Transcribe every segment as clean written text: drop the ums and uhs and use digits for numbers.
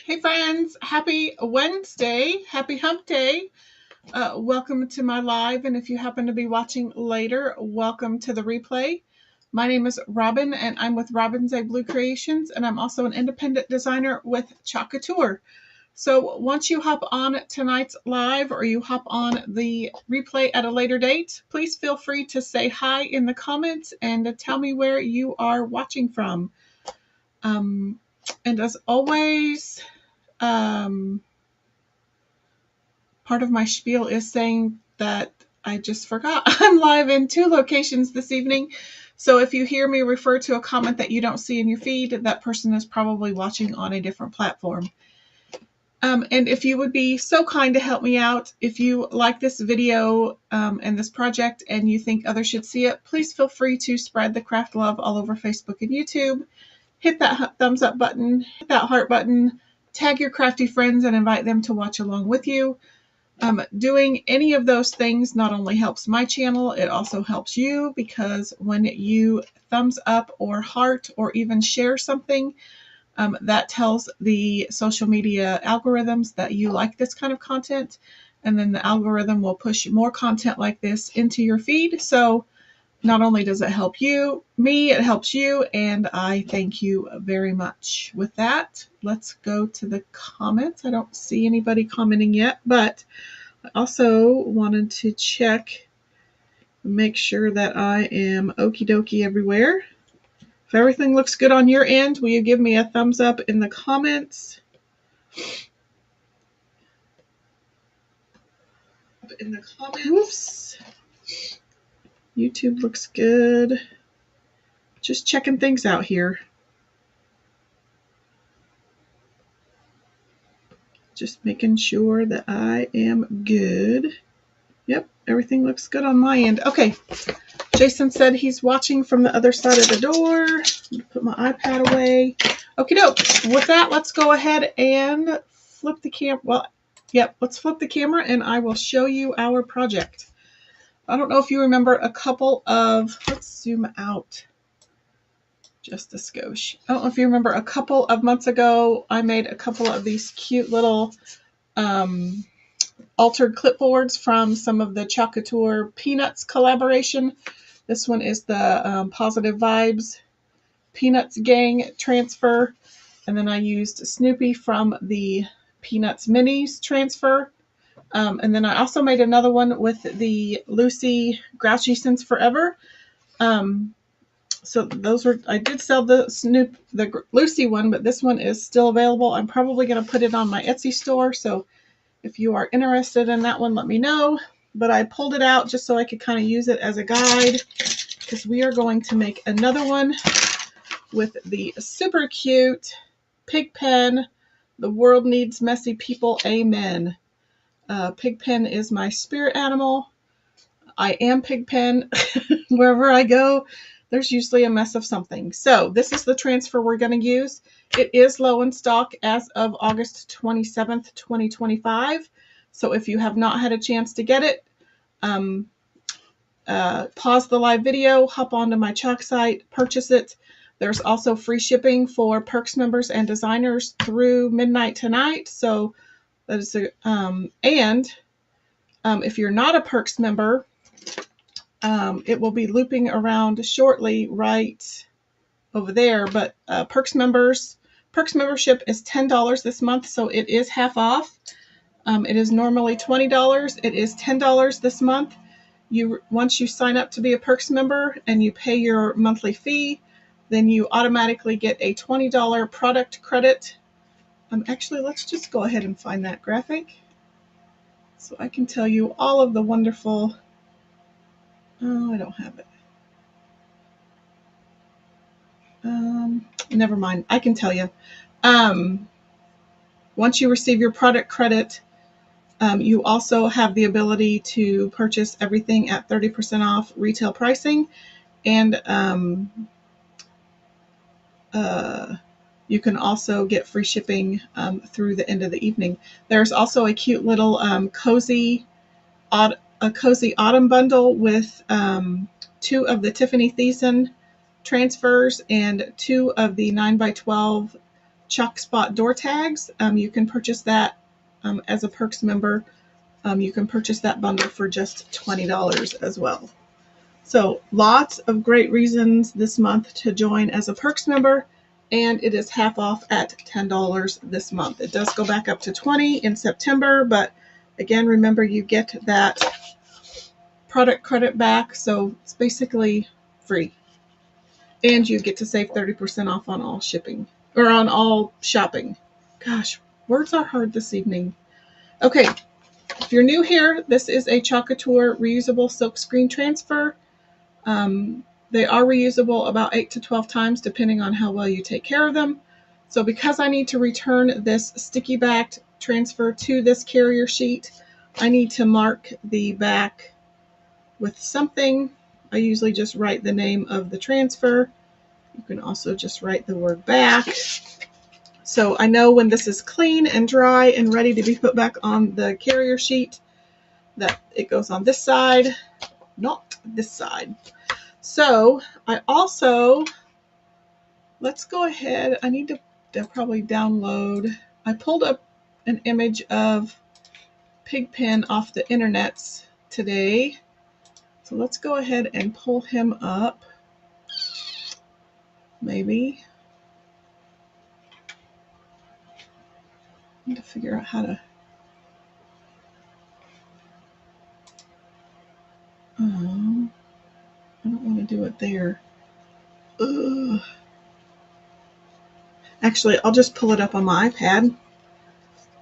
Hey friends, happy Wednesday, happy hump day. Welcome to my live, and if you happen to be watching later, welcome to the replay. My name is Robin, and I'm with Robin's Egg Blue Creations, and I'm also an independent designer with Couture. So once you hop on tonight's live or you hop on the replay at a later date, please feel free to say hi in the comments and to tell me where you are watching from. And as always, part of my spiel is saying that I just forgot I'm live in 2 locations this evening. So if you hear me refer to a comment that you don't see in your feed, that person is probably watching on a different platform. And if you would be so kind to help me out, if you like this video and this project and you think others should see it, please feel free to spread the craft love all over Facebook and YouTube. Hit that thumbs up button, hit that heart button, tag your crafty friends and invite them to watch along with you. Doing any of those things not only helps my channel, it also helps you, because when you thumbs up or heart or even share something, that tells the social media algorithms that you like this kind of content, and then the algorithm will push more content like this into your feed. So not only does it help me, it helps you, and I thank you very much. With that, let's go to the comments. I don't see anybody commenting yet, but I also wanted to check, make sure that I am okie dokie everywhere. If everything looks good on your end, will you give me a thumbs up in the comments? Oops. YouTube looks good. Just checking things out here. Just making sure that I am good. Yep, everything looks good on my end. Okay, Jason said he's watching from the other side of the door. Put my iPad away. Okie doke. With that, let's go ahead and flip the camera. Well, yep, let's flip the camera and I will show you our project. I don't know if you remember a couple of, let's zoom out just a skosh. I don't know if you remember a couple of months ago, I made a couple of these cute little altered clipboards from some of the Couture Peanuts collaboration. This one is the Positive Vibes Peanuts Gang transfer. And then I used Snoopy from the Peanuts Minis transfer. And then I also made another one with the Lucy Grouchy Since Forever. So those were, I did sell the Lucy one, but this one is still available. I'm probably going to put it on my Etsy store. So if you are interested in that one, let me know. But I pulled it out just so I could kind of use it as a guide, because we are going to make another one with the super cute Pigpen. The world needs messy people. Amen. Pigpen is my spirit animal. I am Pigpen. Wherever I go, there's usually a mess of something. So this is the transfer we're going to use. It is low in stock as of August 27th, 2025. So if you have not had a chance to get it, pause the live video, hop onto my Chalk site, purchase it. There's also free shipping for Perks members and designers through midnight tonight. So that is if you're not a Perks member, it will be looping around shortly right over there. But Perks membership is $10 this month, so it is half off. It is normally $20. It is $10 this month. Once you sign up to be a Perks member and you pay your monthly fee, then you automatically get a $20 product credit. Actually, let's just go ahead and find that graphic so I can tell you all of the wonderful. Oh, I don't have it. Never mind. I can tell you. Once you receive your product credit, you also have the ability to purchase everything at 30% off retail pricing, and you can also get free shipping through the end of the evening. There's also a cute little cozy autumn bundle with 2 of the Tiffany Thiessen transfers and 2 of the 9x12 chalk spot door tags. You can purchase that as a Perks member. You can purchase that bundle for just $20 as well. So lots of great reasons this month to join as a Perks member, and it is half off at $10 this month. It does go back up to $20 in September, but again, remember you get that product credit back, so it's basically free. And you get to save 30% off on all shipping, or on all shopping. Gosh, words are hard this evening. Okay, if you're new here, this is a Couture reusable silk screen transfer. They are reusable about 8 to 12 times, depending on how well you take care of them. So because I need to return this sticky backed transfer to this carrier sheet, I need to mark the back with something. I usually just write the name of the transfer. You can also just write the word back. So I know when this is clean and dry and ready to be put back on the carrier sheet, that it goes on this side, not this side. So I also, let's go ahead, I need to probably download, I pulled up an image of Pigpen off the internets today. So let's go ahead and pull him up. Maybe. I need to figure out how to. I don't want to do it there. Ugh. Actually, I'll just pull it up on my iPad.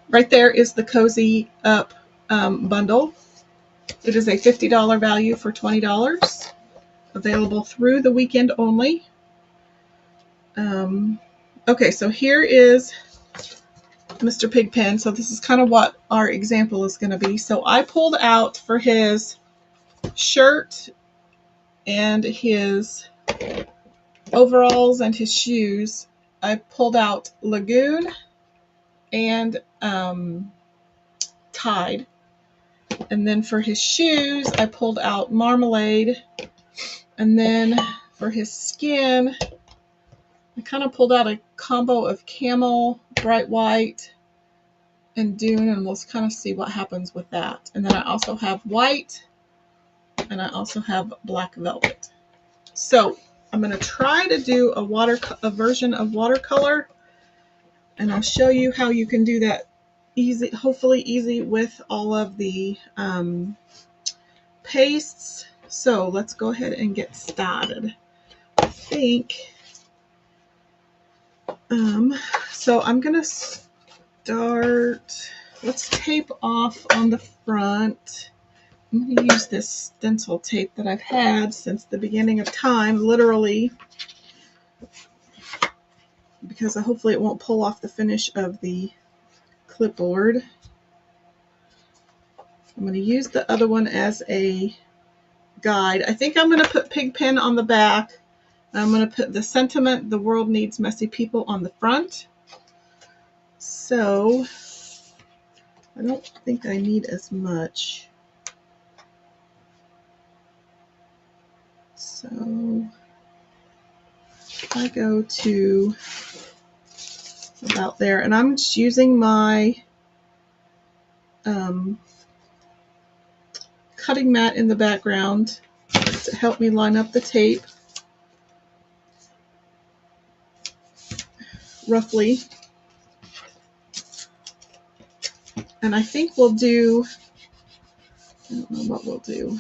Right there is the Cozy Up bundle. It is a $50 value for $20. Available through the weekend only. Okay, so here is Mr. Pigpen. So this is kind of what our example is going to be. So I pulled out for his shirt and his overalls and his shoes, I pulled out Lagoon and Tide. And then for his shoes, I pulled out Marmalade. And then for his skin, I kind of pulled out a combo of Camel, Bright White, and Dune, and we'll kind of see what happens with that. And then I also have White, and I also have Black Velvet. So I'm going to try to do a version of watercolor, and I'll show you how you can do that easy, hopefully easy with all of the pastes. So let's go ahead and get started. I think, so I'm gonna start, let's tape off on the front. I'm gonna use this stencil tape that I've had since the beginning of time, literally, because hopefully it won't pull off the finish of the clipboard. I'm going to use the other one as a guide. I think I'm going to put Pigpen on the back. I'm going to put the sentiment, "The world needs messy people," on the front. So I don't think I need as much. So I go to about there, and I'm just using my cutting mat in the background to help me line up the tape roughly. And I think we'll do, I don't know what we'll do,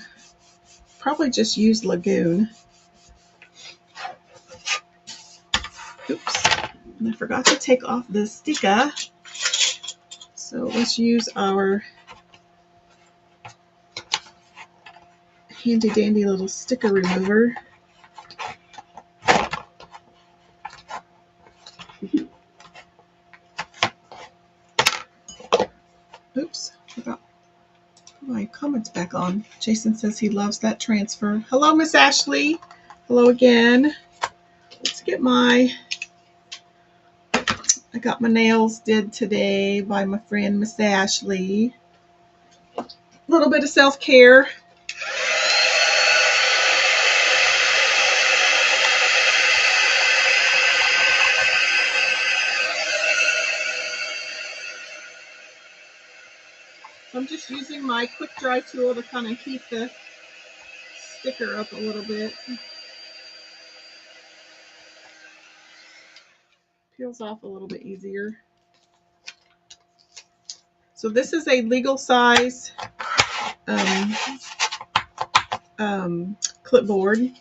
probably just use Lagoon. Oops, and I forgot to take off the sticker. So let's use our handy dandy little sticker remover. Oops, forgot my comments back on. Jason says he loves that transfer. Hello, Miss Ashley. Hello again. Let's get I got my nails did today by my friend Miss Ashley. A little bit of self-care. I'm just using my quick dry tool to kind of heat the sticker up a little bit. Peels off a little bit easier. So this is a legal size clipboard.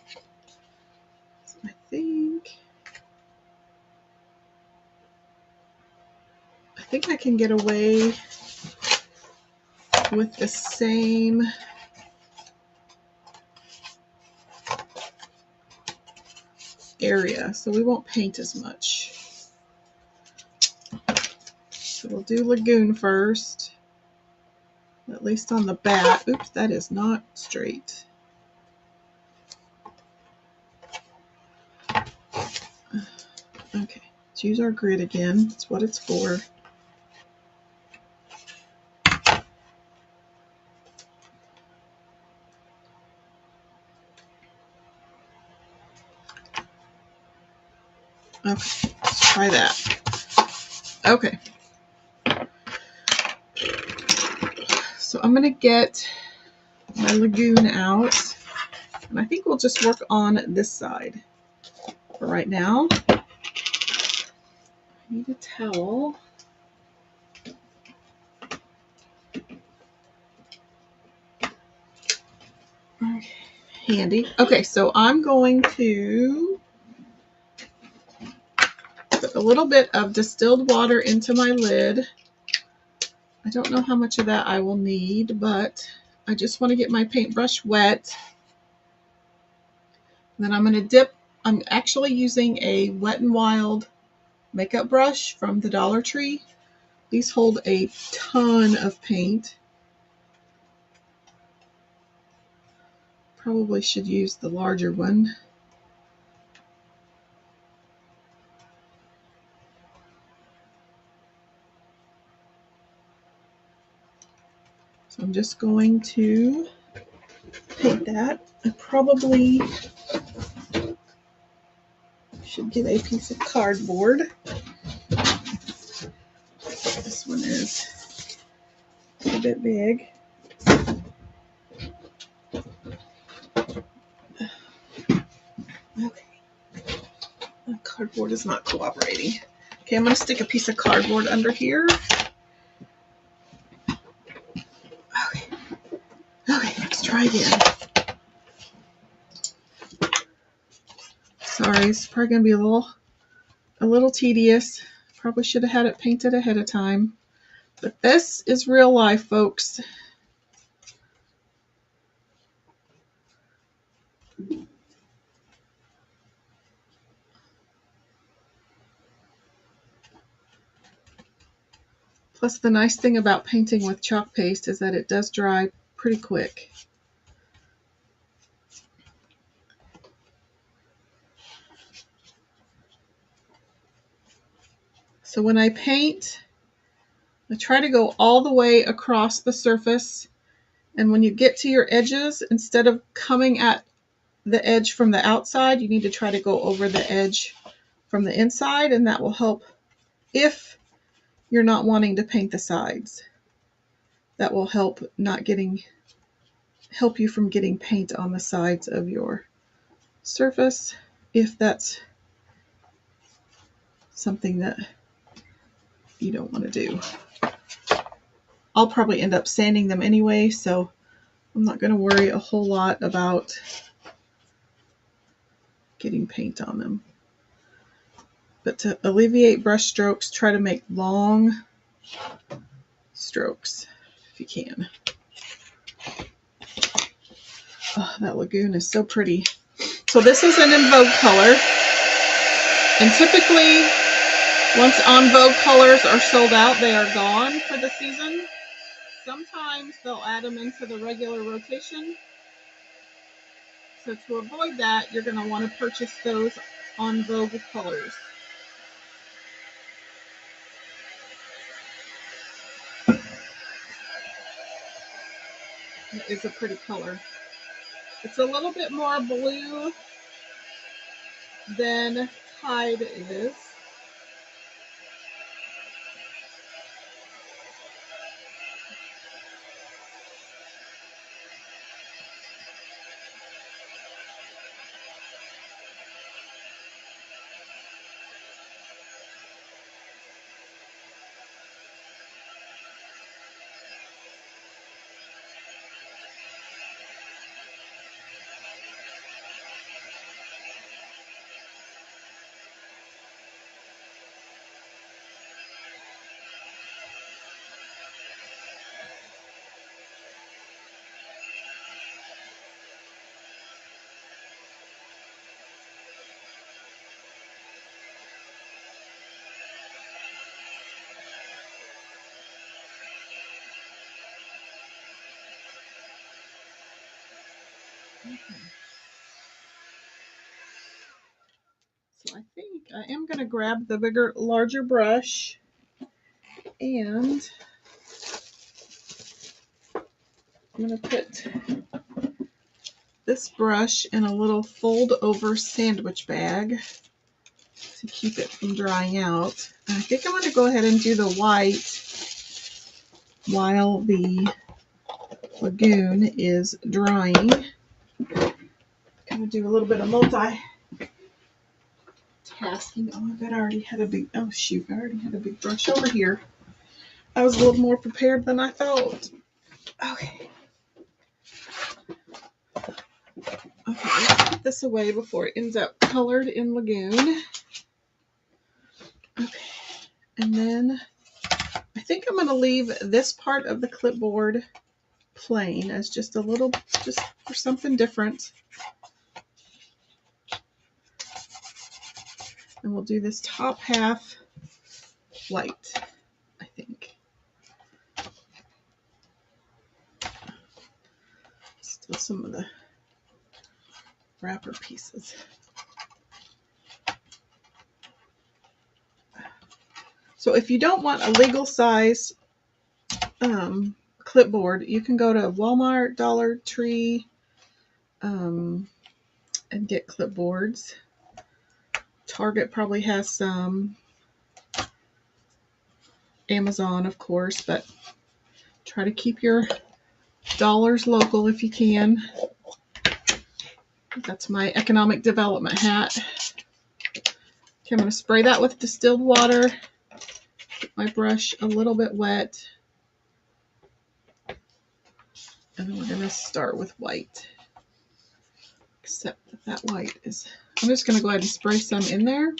So I think I can get away with the same area, so we won't paint as much. So we'll do Lagoon first, at least on the back. Oops, that is not straight. Okay, let's use our grid again. That's what it's for. Okay, let's try that. Okay. So I'm going to get my Lagoon out, and I think we'll just work on this side for right now. I need a towel. Okay, handy. Okay, so I'm going to put a little bit of distilled water into my lid. I don't know how much of that I will need, but I just want to get my paintbrush wet. And then I'm going to dip. I'm actually using a Wet n Wild makeup brush from the Dollar Tree. These hold a ton of paint. Probably should use the larger one. So I'm just going to paint that. I probably should get a piece of cardboard. This one is a bit big. Okay. The cardboard is not cooperating. Okay, I'm going to stick a piece of cardboard under here. try again. Sorry, it's probably going to be a little tedious. Probably should have had it painted ahead of time. But this is real life, folks. Plus, the nice thing about painting with chalk paste is that it does dry pretty quick. So when I paint, I try to go all the way across the surface. And when you get to your edges, instead of coming at the edge from the outside, you need to try to go over the edge from the inside, and that will help if you're not wanting to paint the sides. That will help help you from getting paint on the sides of your surface, if that's something that you don't want to do. I'll probably end up sanding them anyway, so I'm not going to worry a whole lot about getting paint on them. But to alleviate brush strokes, try to make long strokes if you can. Oh, that lagoon is so pretty. So this is an En Vogue color. And typically, once En Vogue colors are sold out, they are gone for the season. Sometimes they'll add them into the regular rotation. So to avoid that, you're going to want to purchase those En Vogue colors. It is a pretty color. It's a little bit more blue than Tide is. Okay. So I think I am going to grab the larger brush, and I'm going to put this brush in a little fold over sandwich bag to keep it from drying out. And I think I'm going to go ahead and do the white while the lagoon is drying. I'm going to do a little bit of multitasking. Oh, I bet I already had a big, oh shoot, I already had a big brush over here. I was a little more prepared than I thought. Okay. Okay, let's put this away before it ends up colored in lagoon. Okay, and then I think I'm going to leave this part of the clipboard plain as just for something different. And we'll do this top half white, I think. Still some of the wrapper pieces. So if you don't want a legal size clipboard, you can go to Walmart, Dollar Tree, and get clipboards. Target probably has some. Amazon, of course, but try to keep your dollars local if you can. That's my economic development hat. Okay, I'm going to spray that with distilled water. Get my brush a little bit wet. And then we're going to start with white. Except that white is, I'm just going to go ahead and spray some in there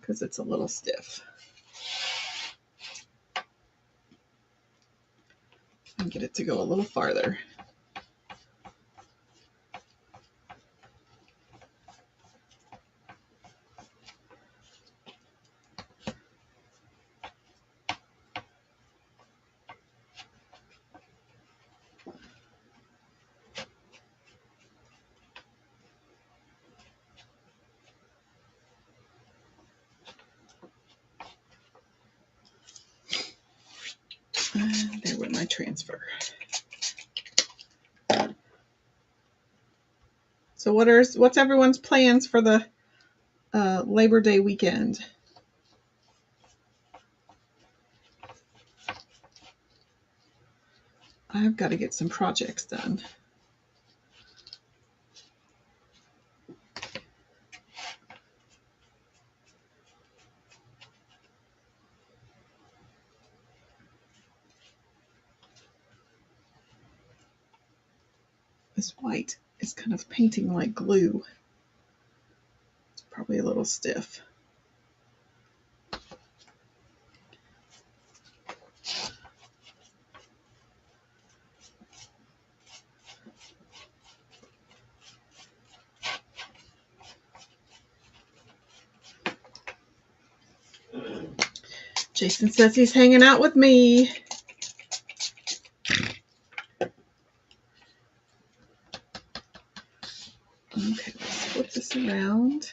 because it's a little stiff. And get it to go a little farther. And there went my transfer. So what's everyone's plans for the Labor Day weekend? I've got to get some projects done. This white is kind of painting like glue. It's probably a little stiff. Jason says he's hanging out with me. Okay, let's flip this around.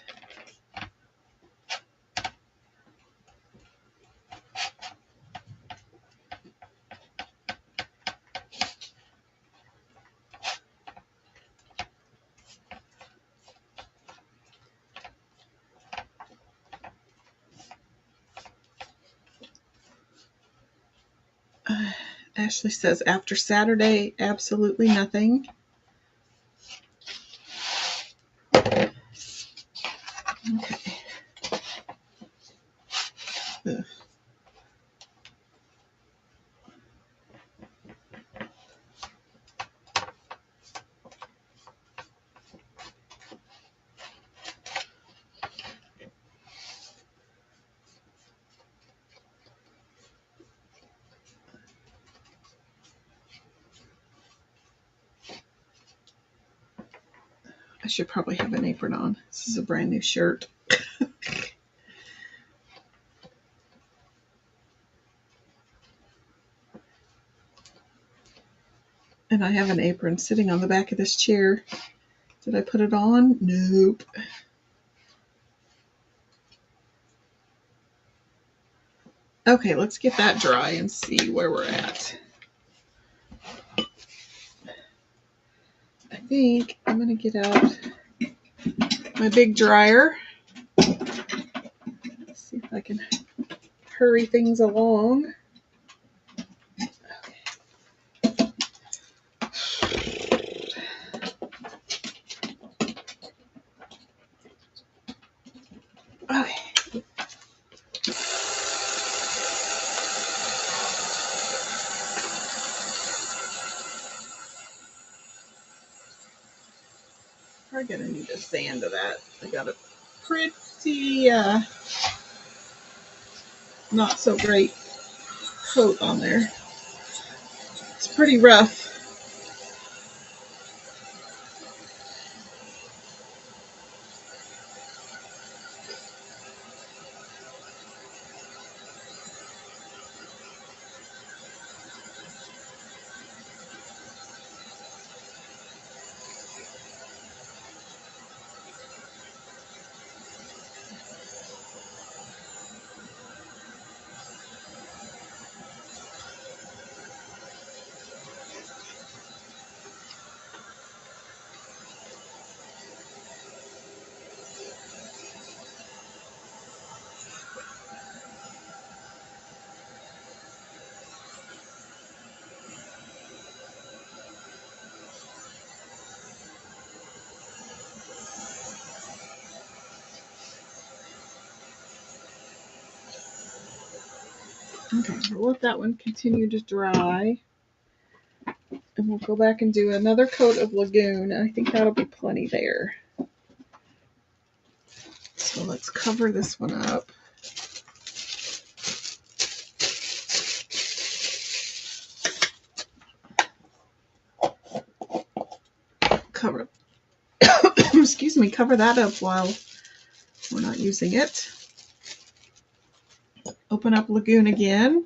Ashley says after Saturday, absolutely nothing. Okay. Ugh. I should probably have an apron on. This is a brand new shirt. And I have an apron sitting on the back of this chair. Did I put it on? Nope. Okay, let's get that dry and see where we're at. I think I'm going to get out my big dryer. Let's see if I can hurry things along. Okay. I'm going to need a sand of that. I got a pretty not so great coat on there. It's pretty rough. Okay, we'll let that one continue to dry. And then we'll go back and do another coat of Lagoon. I think that'll be plenty there. So let's cover this one up. Cover, excuse me, cover that up while we're not using it. Open up Lagoon again.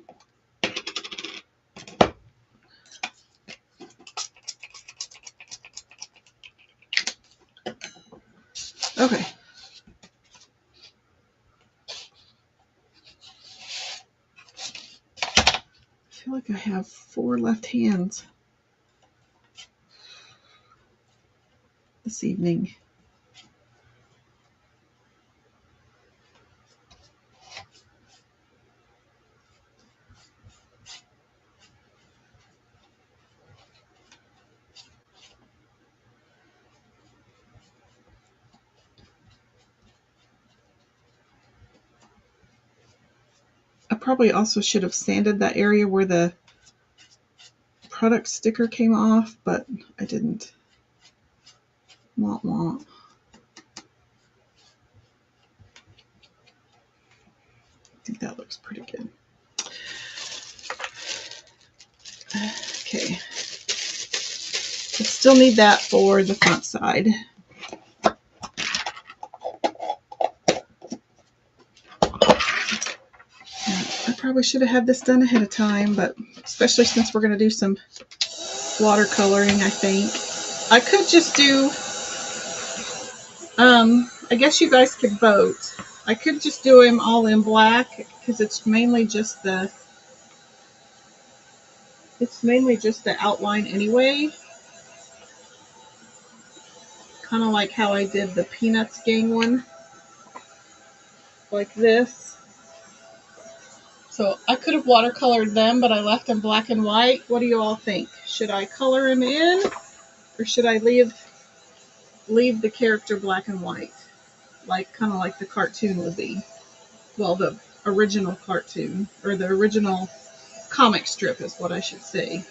Okay. I feel like I have 4 left hands this evening. I probably also should have sanded that area where the product sticker came off, but I didn't. Womp womp. I think that looks pretty good. Okay. I still need that for the front side. I probably should have had this done ahead of time, but especially since we're going to do some watercoloring, I think. I could just do, I guess you guys could vote. I could just do him all in black because it's mainly just the outline anyway. Kind of like how I did the Peanuts gang one. Like this. So I could have watercolored them, but I left them black and white. What do you all think? Should I color him in, or should I leave the character black and white? Like, kind of like the cartoon would be. Well, the original cartoon, or the original comic strip is what I should say.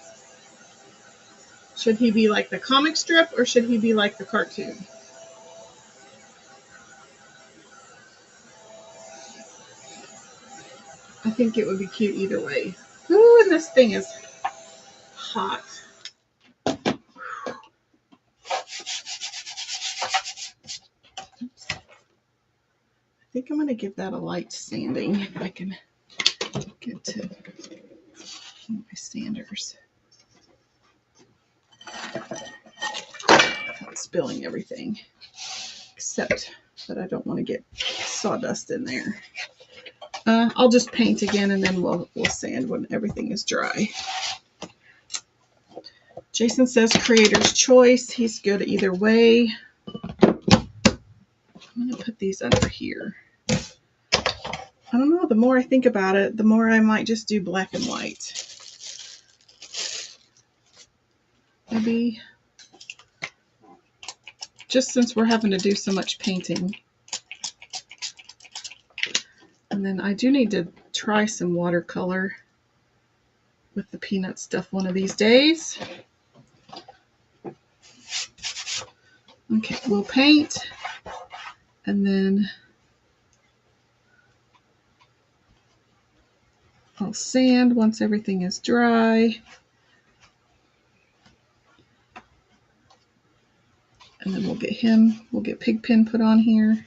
Should he be like the comic strip, or should he be like the cartoon? I think it would be cute either way. Ooh, and this thing is hot. I think I'm going to give that a light sanding if I can get to my sanders. Without spilling everything, except that I don't want to get sawdust in there. I'll just paint again, and then we'll sand when everything is dry. Jason says creator's choice. He's good either way. I'm going to put these under here. I don't know. The more I think about it, the more I might just do black and white. Maybe just since we're having to do so much painting. And then I do need to try some watercolor with the peanut stuff one of these days. Okay, we'll paint, and then I'll sand once everything is dry. And then we'll get Pigpen put on here.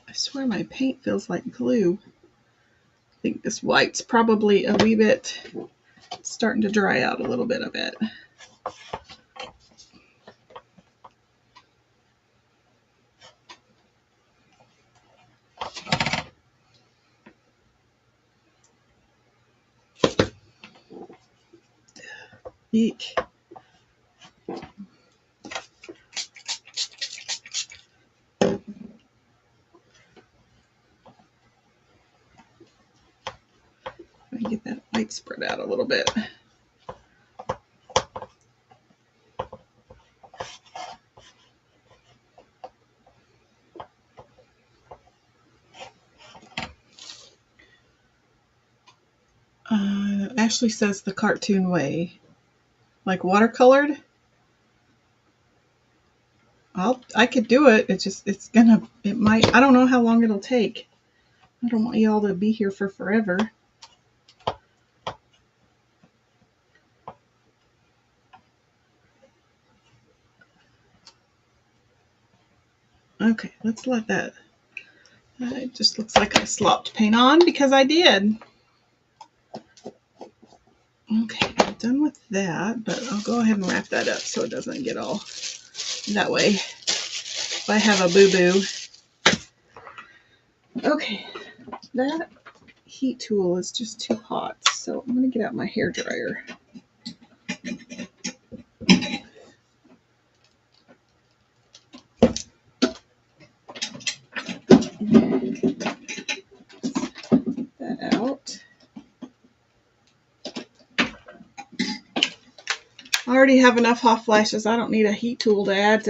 I swear my paint feels like glue. I think this white's probably a wee bit starting to dry out a little bit of it. Eek. Let's spread out a little bit. Ashley says the cartoon way. Like watercolored? I could do it. It might, I don't know how long it'll take. I don't want y'all to be here for forever. Okay, let's let that. It just looks like I slopped paint on because I did. Okay, I'm done with that, but I'll go ahead and wrap that up so it doesn't get all that way if I have a boo-boo. Okay, that heat tool is just too hot, so I'm going to get out my hair dryer. That out. I already have enough hot flashes. I don't need a heat tool to add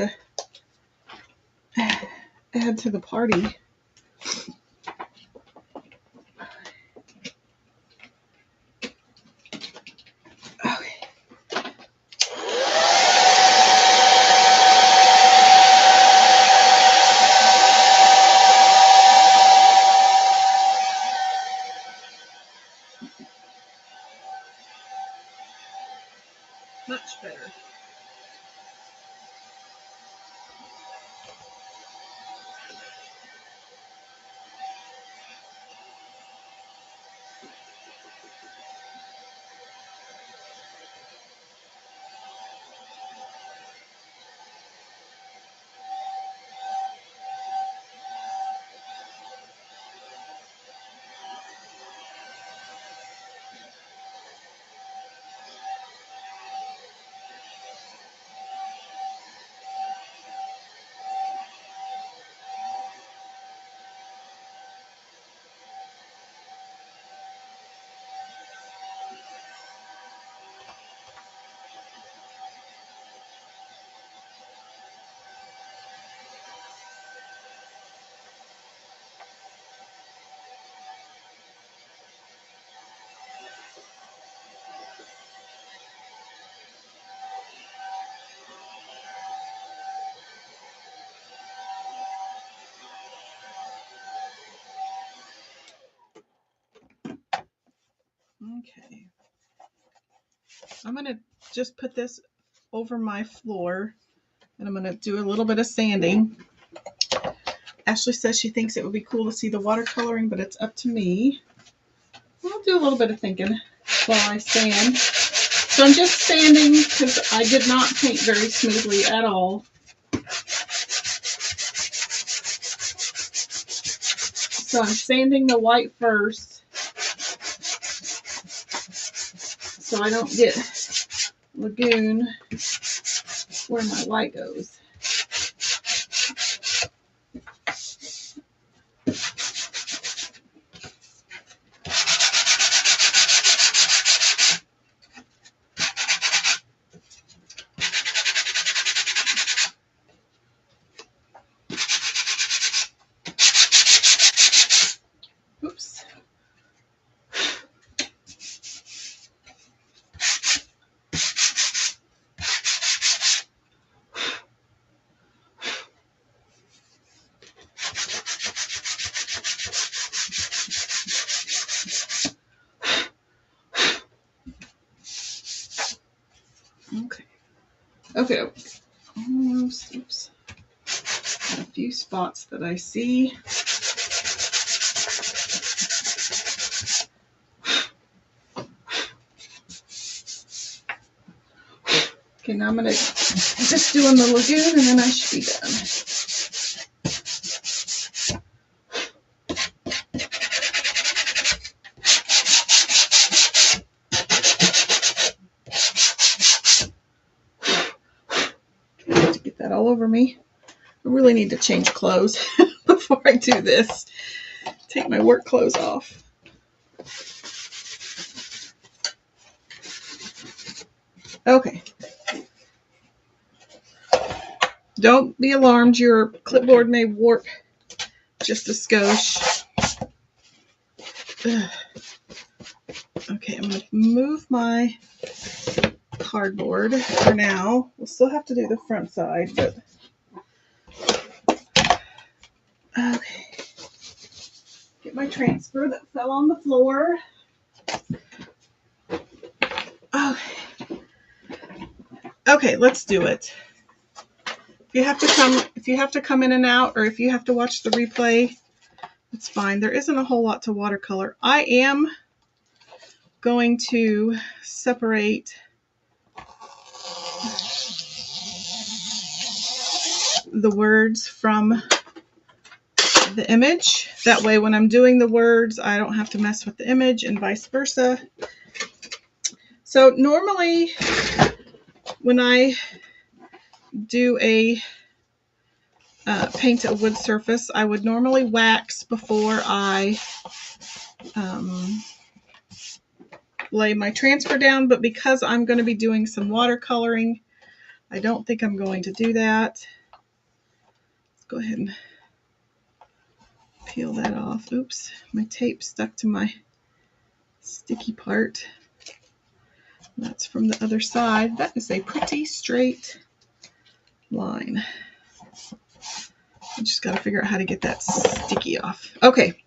to the party. Much better. Okay. I'm going to just put this over my floor and I'm going to do a little bit of sanding. Ashley says she thinks it would be cool to see the watercoloring, but it's up to me. I'll do a little bit of thinking while I sand. So I'm just sanding because I did not paint very smoothly at all. So I'm sanding the white first so I don't get lagoon where my white goes. Oops. Okay. Almost. Oops. Got a few spots that I see. Okay, now I'm going to just doing the lagoon and then I should be done. Get that all over me. I really need to change clothes before I do this. Take my work clothes off. Okay. Don't be alarmed. Your clipboard may warp just a skosh. Okay, I'm going to move my cardboard for now. We'll still have to do the front side, but okay. Get my transfer that fell on the floor. Okay, let's do it. If you have to come in and out, or if you have to watch the replay, it's fine. There isn't a whole lot to watercolor. I am going to separate the words from the image. That way when I'm doing the words, I don't have to mess with the image and vice versa. So normally when I do a paint a wood surface, I would normally wax before I lay my transfer down, but because I'm going to be doing some watercoloring, I don't think I'm going to do that. Let's go ahead and peel that off. Oops, my tape stuck to my sticky part. That's from the other side. That is a pretty straight line. I just got to figure out how to get that sticky off. Okay,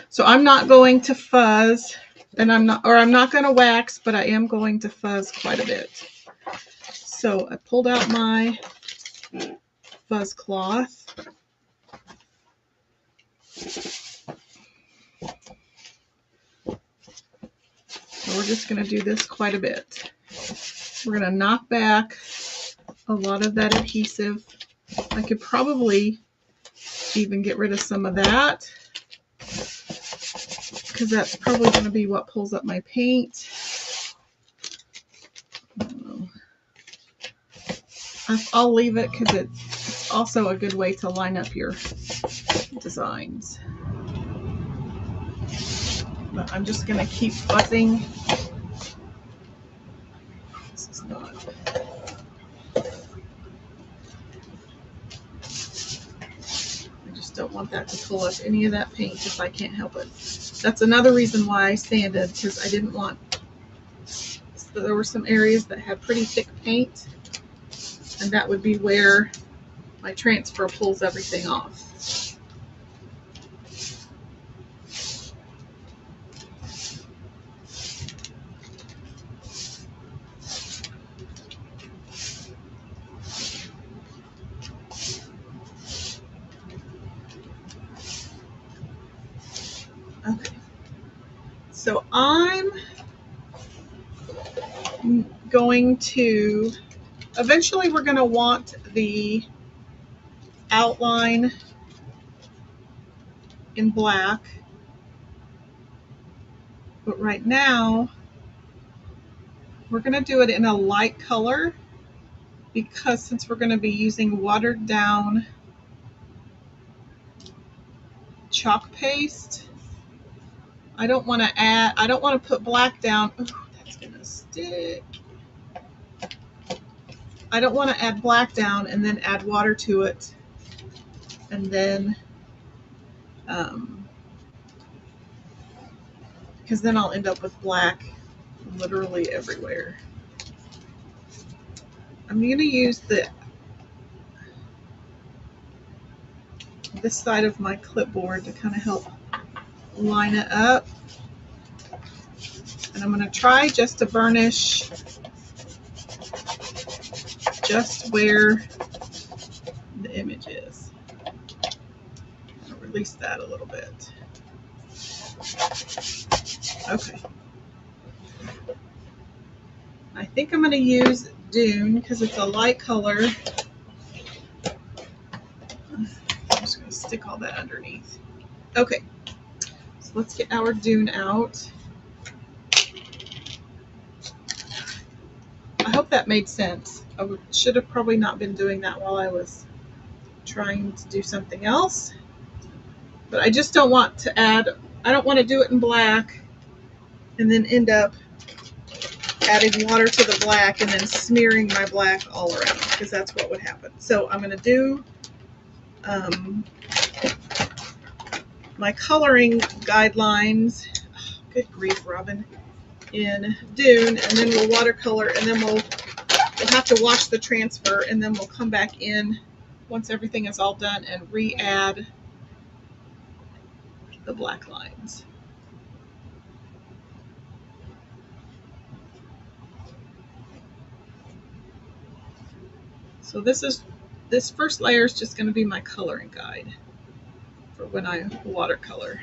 so I'm not going to fuzz, and I'm not going to wax, but I am going to fuzz quite a bit. So I pulled out my fuzz cloth. So we're just going to do this quite a bit. We're going to knock back a lot of that adhesive. I could probably even get rid of some of that, because that's probably going to be what pulls up my paint. I'll leave it because it's also a good way to line up your designs. But I'm just going to keep fuzzing. This is not. I just don't want that to pull up any of that paint if I can't help it. That's another reason why I sanded, because I didn't want. So there were some areas that had pretty thick paint, and that would be where my transfer pulls everything off. Okay, so I'm going to, eventually we're going to want the outline in black, but right now we're going to do it in a light color, because since we're going to be using watered down chalk paste, I don't want to put black down. Ooh, that's going to stick. I don't want to add black down and then add water to it, and then because then I'll end up with black literally everywhere. I'm going to use this side of my clipboard to kind of help line it up, and I'm going to try just to burnish just where the image is. I'll release that a little bit. Okay. I think I'm going to use Dune because it's a light color. I'm just going to stick all that underneath. Okay, so let's get our Dune out. I hope that made sense. I should have probably not been doing that while I was trying to do something else. But I just don't want to add, I don't want to do it in black and then end up adding water to the black and then smearing my black all around, because that's what would happen. So I'm going to do my coloring guidelines. Oh, good grief, Robin. In Dune, and then we'll watercolor, and then we'll have to wash the transfer, and then we'll come back in once everything is all done and re-add the black lines. So this first layer is just going to be my coloring guide for when I watercolor.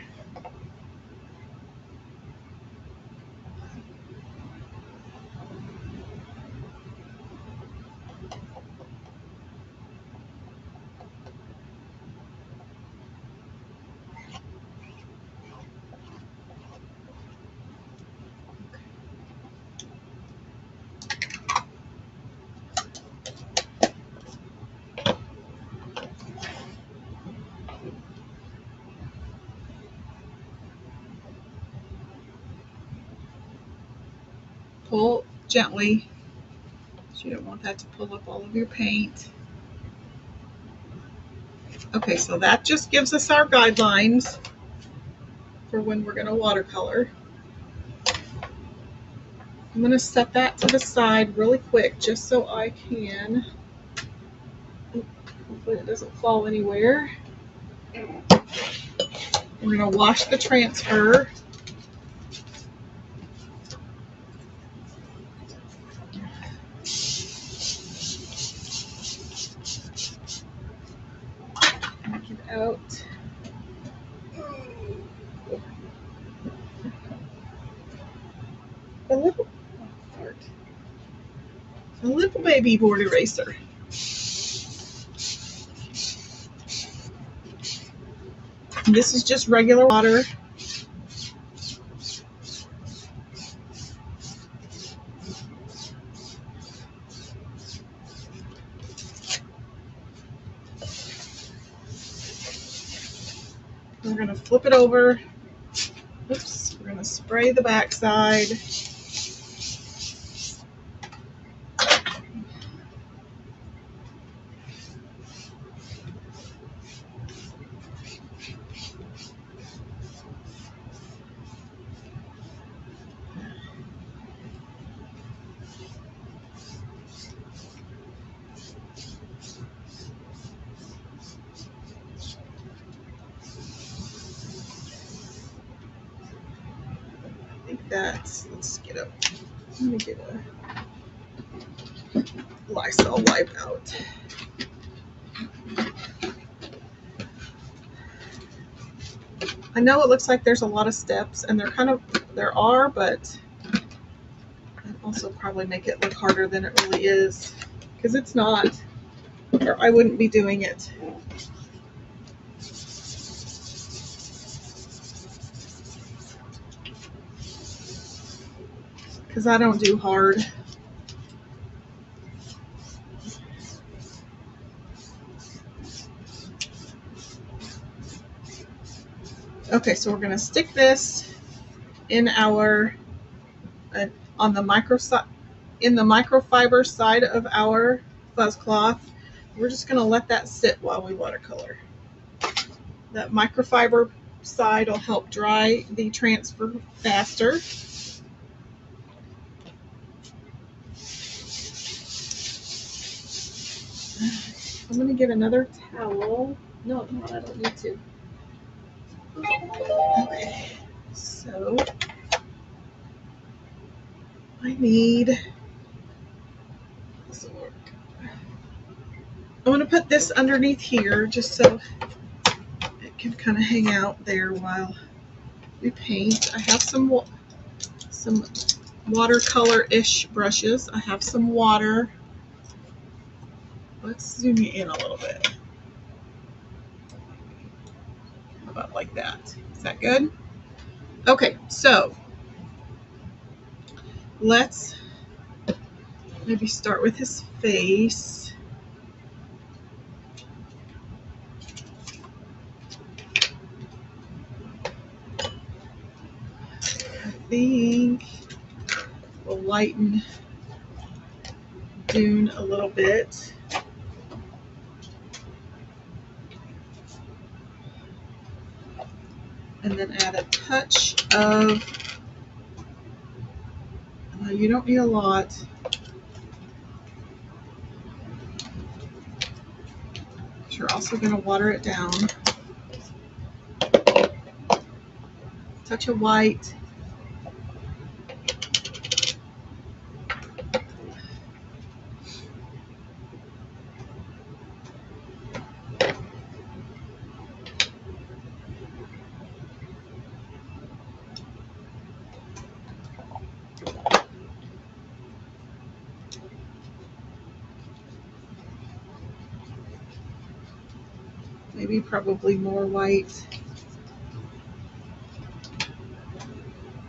Pull gently. You don't want that to pull up all of your paint. Okay, so that just gives us our guidelines for when we're going to watercolor. I'm going to set that to the side really quick just so I can, hopefully it doesn't fall anywhere. We're going to wash the transfer. Out. A little baby board eraser. And this is just regular water. We're going to flip it over. Oops, we're going to spray the back side. Let's get a, let me get a Lysol wipe out. I know it looks like there's a lot of steps, and there are, but I'd also probably make it look harder than it really is, because it's not, or I wouldn't be doing it. Because I don't do hard. Okay, so we're going to stick this in our on the microfiber side of our fuzz cloth. We're just going to let that sit while we watercolor. That microfiber side will help dry the transfer faster. I'm going to get another towel. No, I don't need to. Okay, so I need, this will work. I'm going to put this underneath here just so it can kind of hang out there while we paint. I have some watercolor-ish brushes. I have some water. Let's zoom you in a little bit. How about like that? Is that good? Okay, so let's maybe start with his face. I think we'll lighten Dune a little bit. And then add a touch of, you don't need a lot. You're also going to water it down. Touch of white. Maybe probably more white.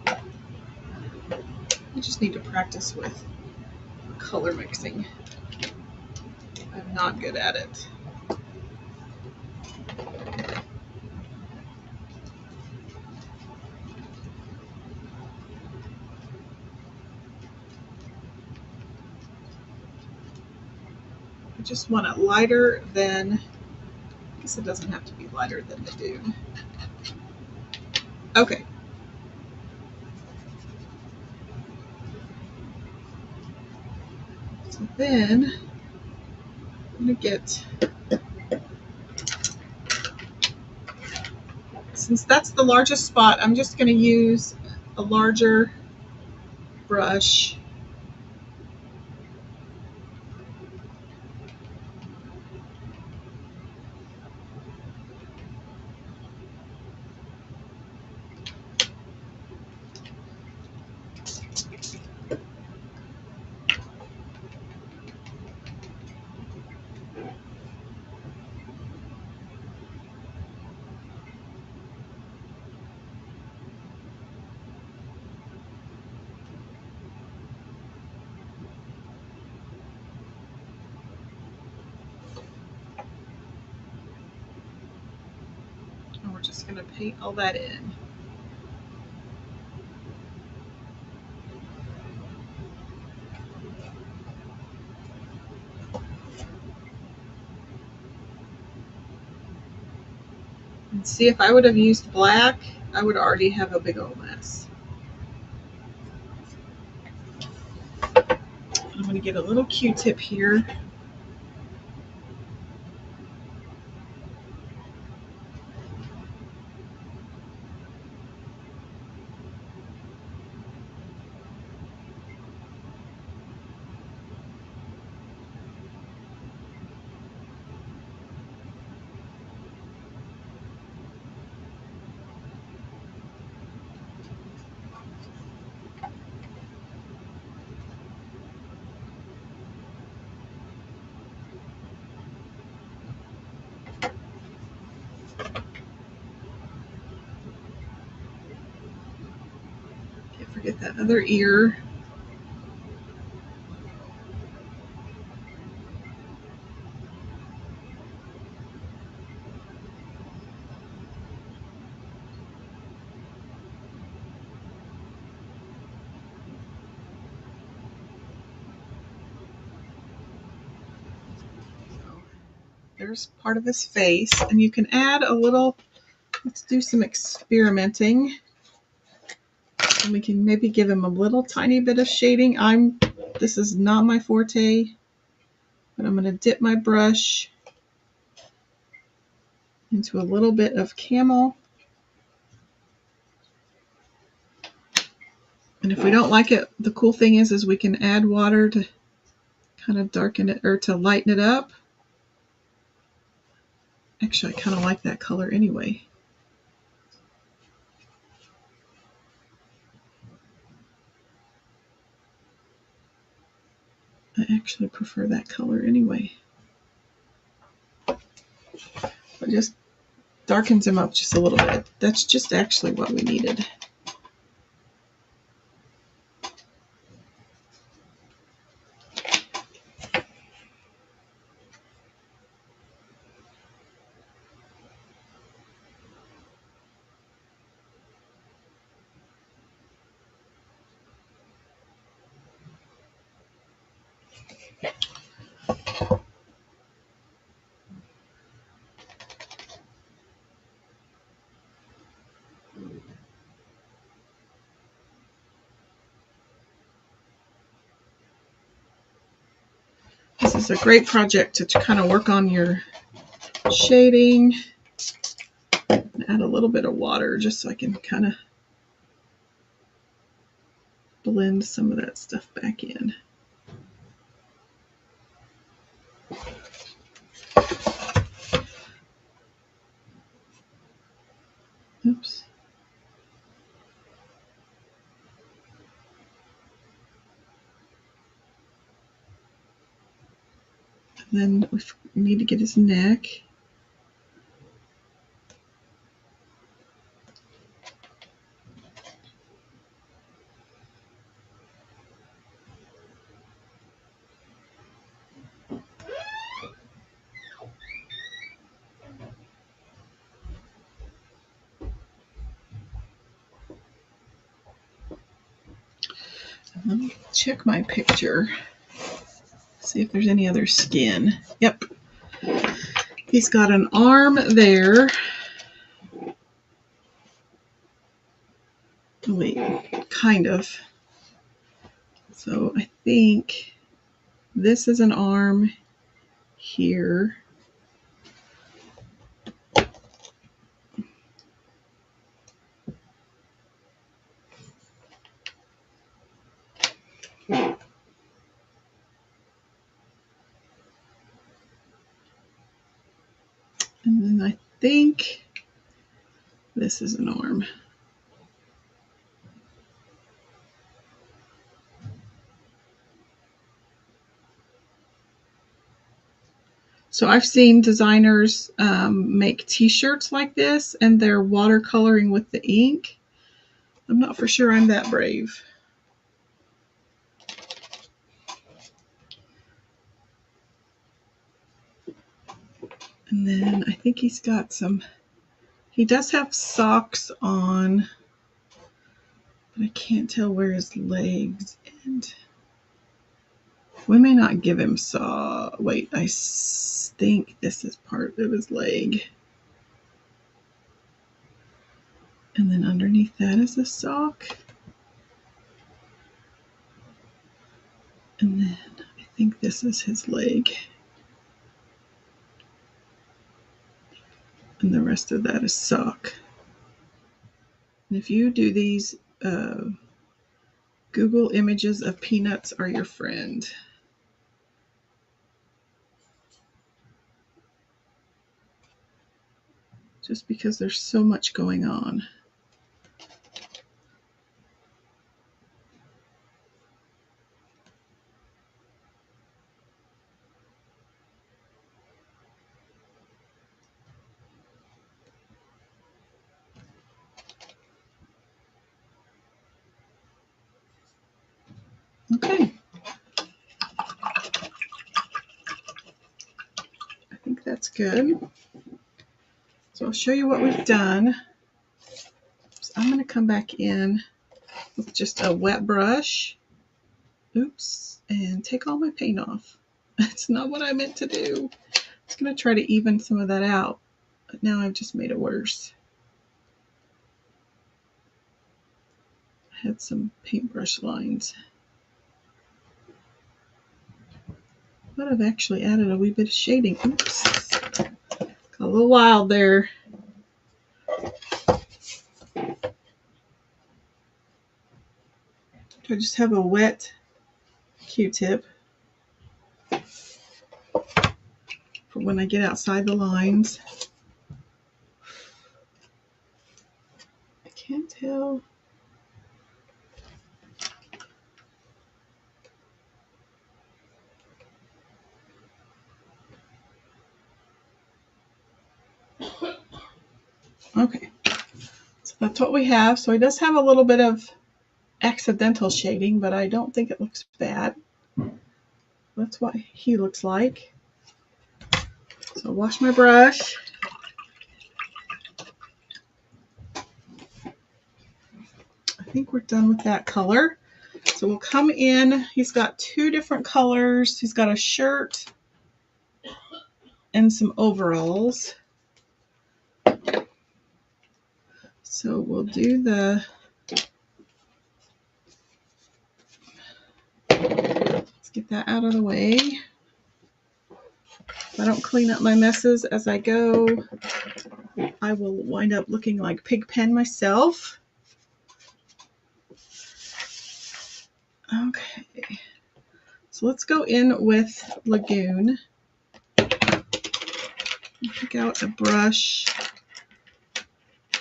I just need to practice with color mixing. I'm not good at it. I just want it lighter than, I guess it doesn't have to be lighter than the Dune. Okay. So then I'm going to get, since that's the largest spot, I'm just going to use a larger brush. And we're just going to paint all that in. And see, if I would have used black, I would already have a big old mess. I'm going to get a little Q-tip here. Can't forget that other ear. There's part of his face, and you can add a little, let's do some experimenting. And we can maybe give him a little tiny bit of shading. This is not my forte, but I'm going to dip my brush into a little bit of camel. And if we don't like it, the cool thing is we can add water to kind of darken it or to lighten it up. Actually, I kind of like that color anyway. I actually prefer that color anyway. It just darkens him up just a little bit. That's just actually what we needed. This is a great project to kind of work on your shading. Add a little bit of water just so I can kind of blend some of that stuff back in. Oops. And then we need to get his neck. Let me check my picture. See if there's any other skin. Yep. He's got an arm there. Wait, kind of. So I think this is an arm here. And then I think this is an arm. So I've seen designers make t-shirts like this, and they're watercoloring with the ink. I'm not for sure I'm that brave. And then I think he's got he does have socks on, but I can't tell where his legs end. We may not give him wait, I think this is part of his leg. And then underneath that is a sock. And then I think this is his leg. And the rest of that is sock. And if you do these, Google images of peanuts are your friend. Just because there's so much going on. Okay. I think that's good. So I'll show you what we've done. So I'm going to come back in with just a wet brush. Oops. And take all my paint off. That's not what I meant to do. I was going to try to even some of that out, but now I've just made it worse. I had some paintbrush lines. But I've actually added a wee bit of shading. Oops. Got a little wild there. I just have a wet Q-tip for when I get outside the lines. I can't tell. Okay, so that's what we have. So he does have a little bit of accidental shading, but I don't think it looks bad. That's what he looks like. So I'll wash my brush. I think we're done with that color. So So we'll come in. He's got two different colors. He's got a shirt and some overalls. So we'll do the, let's get that out of the way. If I don't clean up my messes as I go, I will wind up looking like Pigpen myself. Okay, so let's go in with Lagoon. Pick out a brush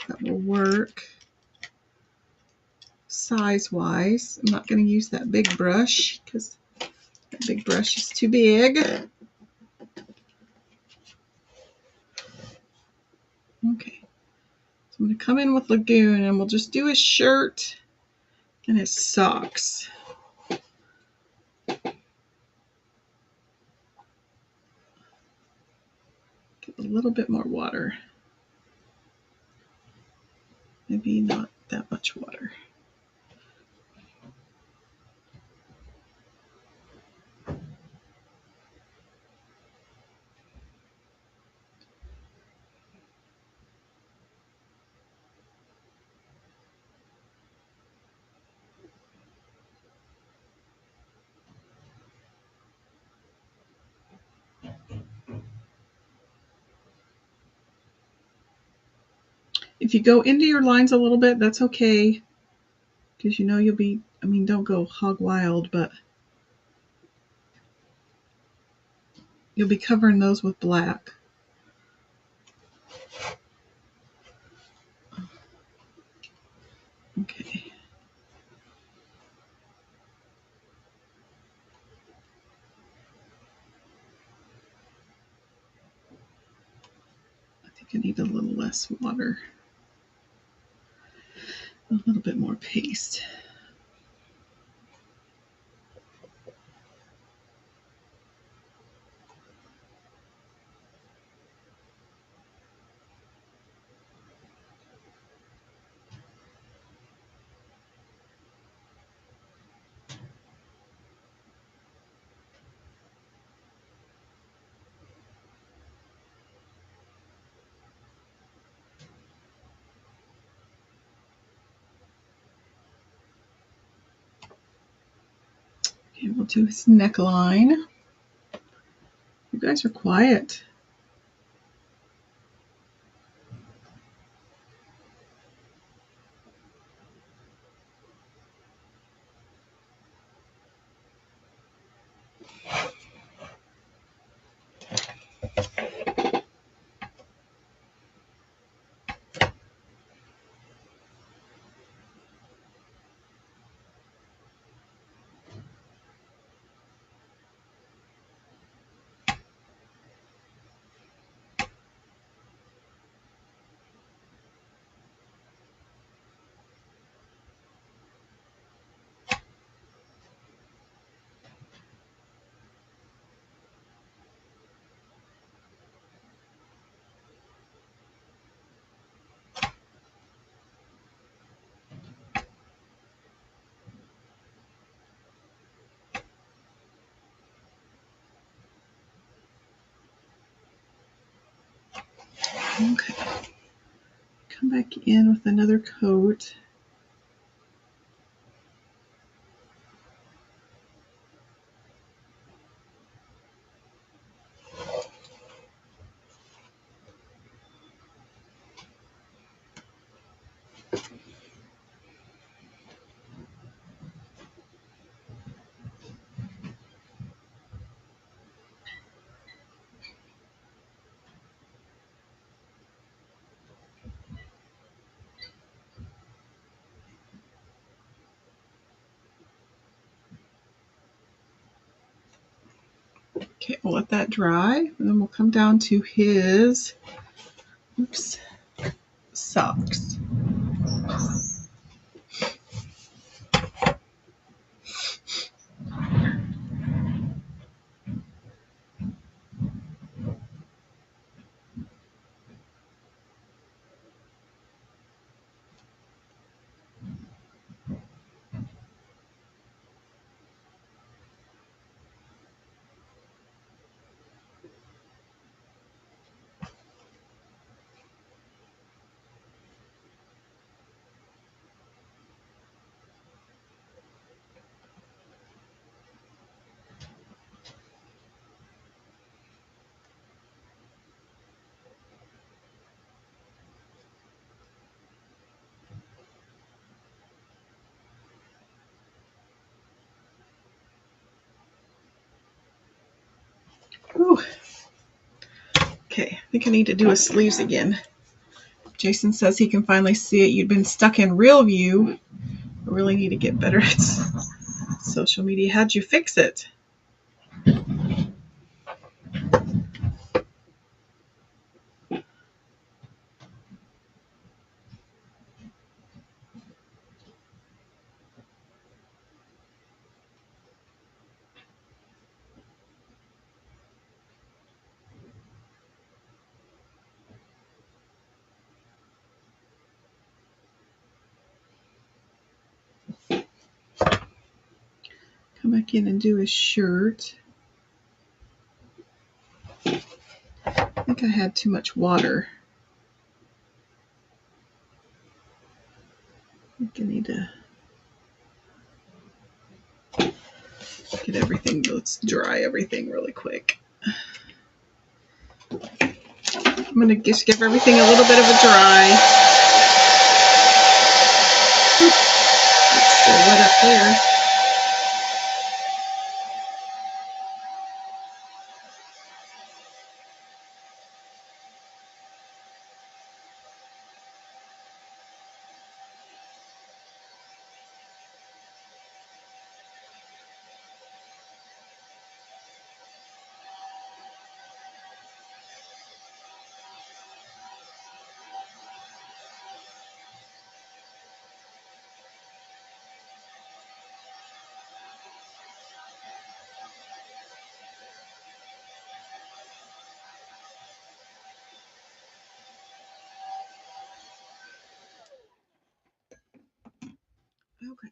that will work size-wise. I'm not going to use that big brush because that big brush is too big. Okay, so I'm going to come in with Lagoon and we'll just do his shirt and his socks. Get a little bit more water. Maybe not that much water. If you go into your lines a little bit, that's okay, because you know you'll be, I mean, don't go hog wild, but you'll be covering those with black. Okay. I think I need a little less water. A little bit more paste. Okay, we'll do his neckline. You guys are quiet. Okay. Come back in with another coat. Okay, we'll let that dry, and then we'll come down to his socks. Okay, I think I need to do his sleeves again. Jason says he can finally see it. You'd been stuck in real view. I really need to get better at social media. How'd you fix it? Come back in and do his shirt. I think I had too much water. I think I need to get everything, let's dry everything really quick. I'm going to just give everything a little bit of a dry. It's still wet up there. Okay.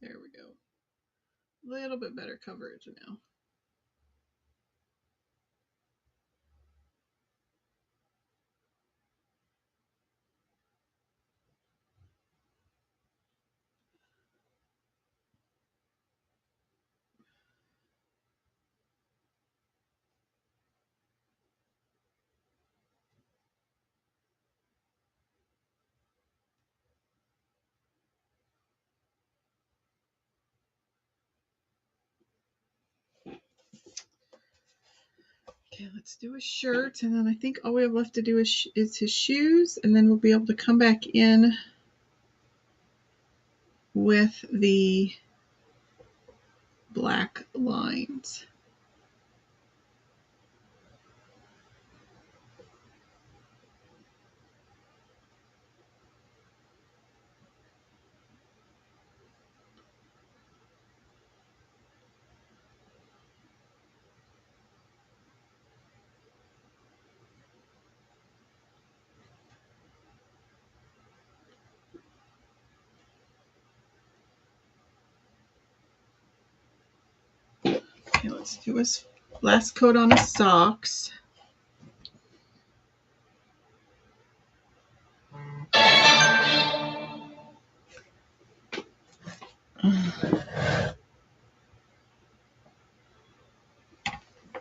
There we go. A little bit better coverage now. Okay, let's do a shirt, and then I think all we have left to do is his shoes, and then we'll be able to come back in with the black lines. Okay, let's do his last coat on his socks.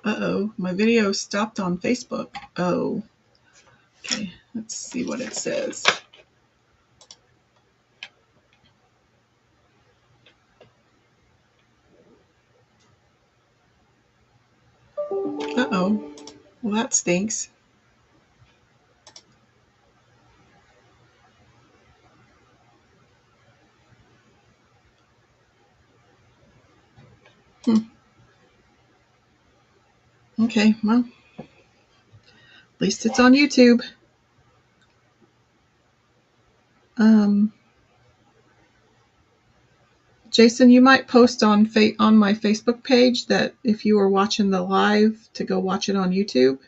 Uh-oh, my video stopped on Facebook. Oh, okay, let's see what it says. Uh-oh, well that stinks. Okay, well, at least it's on YouTube. Jason, you might post on my Facebook page that if you were watching the live to go watch it on YouTube.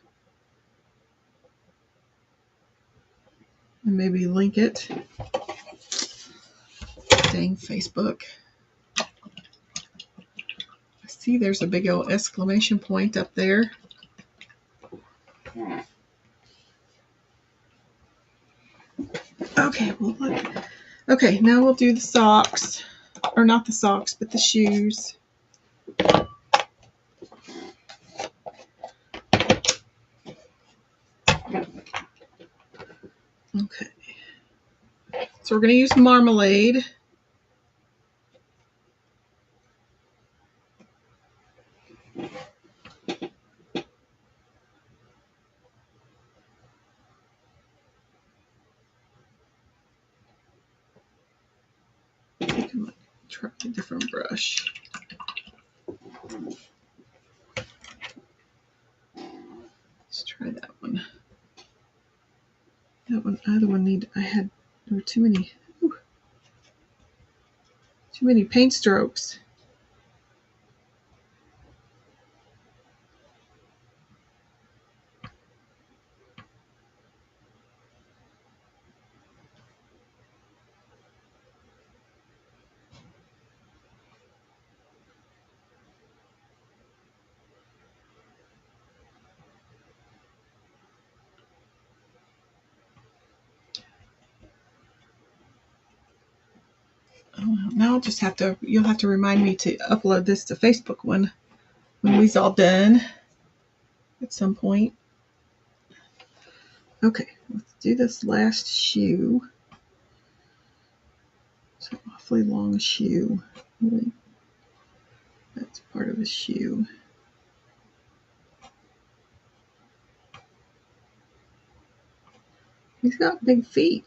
And maybe link it. Dang Facebook. I see there's a big old exclamation point up there. Okay, well, look. Okay, now we'll do the socks. Or not the socks, but the shoes. Okay. So we're going to use marmalade. Try a different brush. Let's try that one. That one, other one there were too many paint strokes. Now I'll just you'll have to remind me to upload this to Facebook when we's all done at some point. Okay, let's do this last shoe. It's an awfully long shoe. That's part of a shoe. He's got big feet.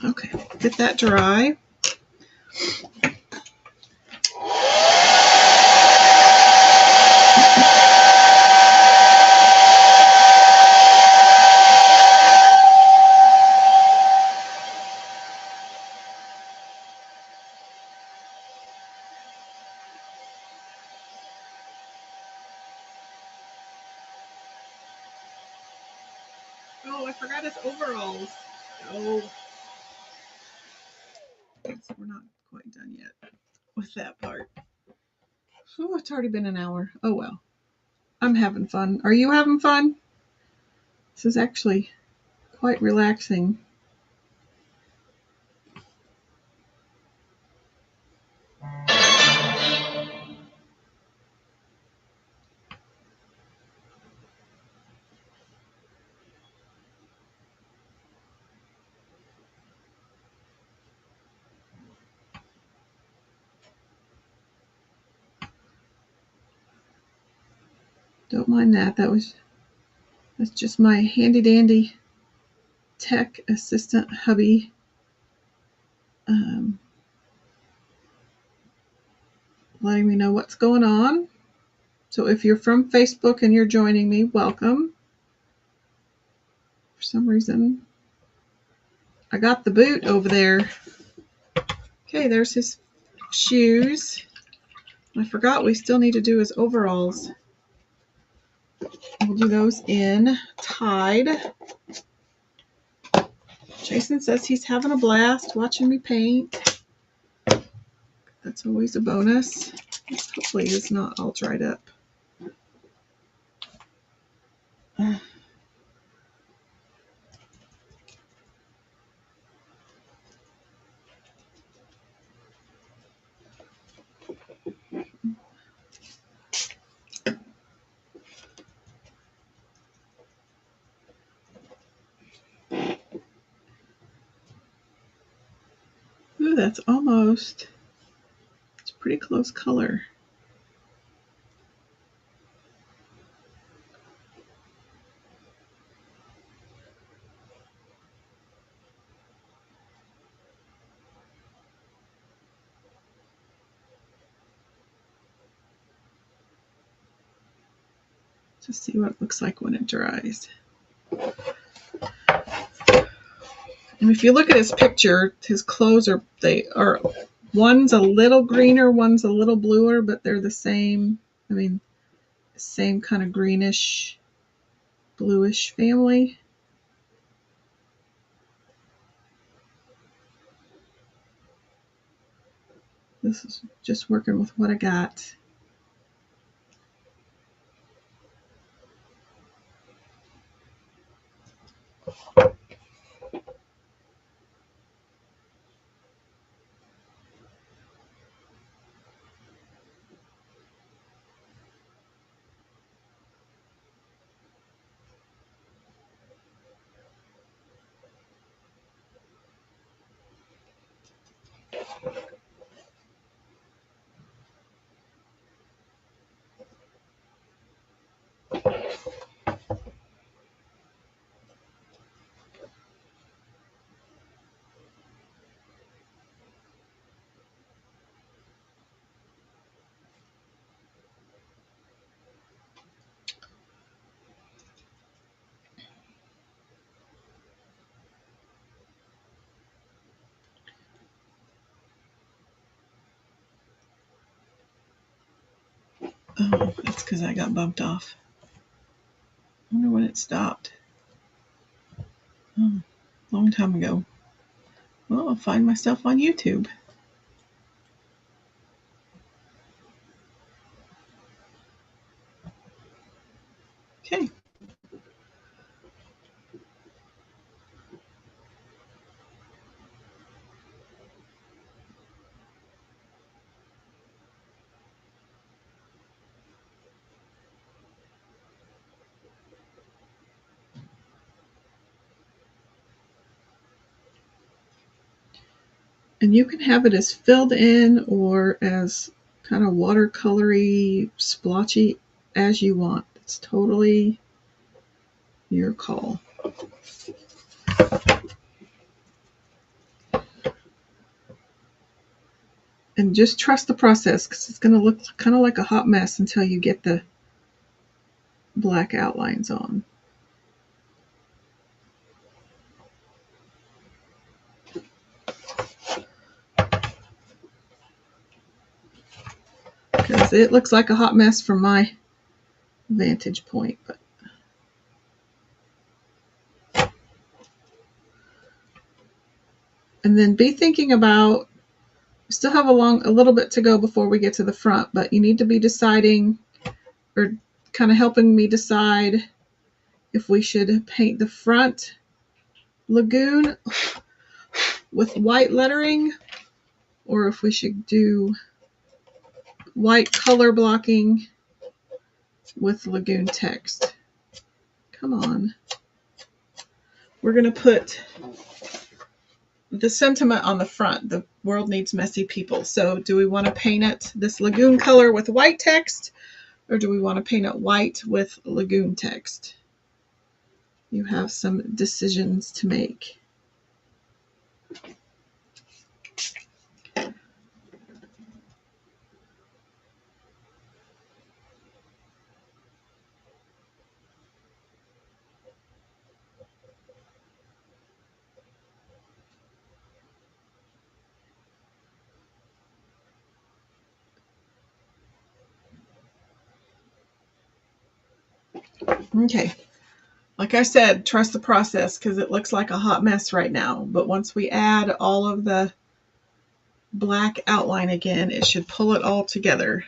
Okay, get that dry. Oh, I forgot his overalls. Oh, we're not quite done yet with that part. Oh, it's already been an hour. Oh well. I'm having fun. Are you having fun? This is actually quite relaxing. Don't mind that. That's just my handy dandy tech assistant hubby. Letting me know what's going on. So if you're from Facebook and you're joining me, welcome. For some reason, I got the boot over there. Okay, there's his shoes. I forgot we still need to do his overalls. We'll do those in Tide. Jason says he's having a blast watching me paint. That's always a bonus. This hopefully is not all dried up. Ooh, that's almost, it's a pretty close color. Just see what it looks like when it dries. And if you look at his picture, his clothes are one's a little greener, one's a little bluer, but they're the same. I mean, same kind of greenish, bluish family. This is just working with what I got. Oh, that's because I got bumped off. I wonder when it stopped. Oh, long time ago. Well, I'll find myself on YouTube. Okay. And you can have it as filled in or as kind of watercolory, splotchy as you want. It's totally your call. And just trust the process because it's going to look kind of like a hot mess until you get the black outlines on. Because it looks like a hot mess from my vantage point. But and then be thinking about, we still have a little bit to go before we get to the front, but you need to be deciding or kind of helping me decide if we should paint the front lagoon with white lettering or if we should do white color blocking with lagoon text. Come on. We're going to put the sentiment on the front. The world needs messy people. So do we want to paint it this lagoon color with white text, or do we want to paint it white with lagoon text? You have some decisions to make. Okay. Like I said, trust the process because it looks like a hot mess right now. But once we add all of the black outline again, it should pull it all together.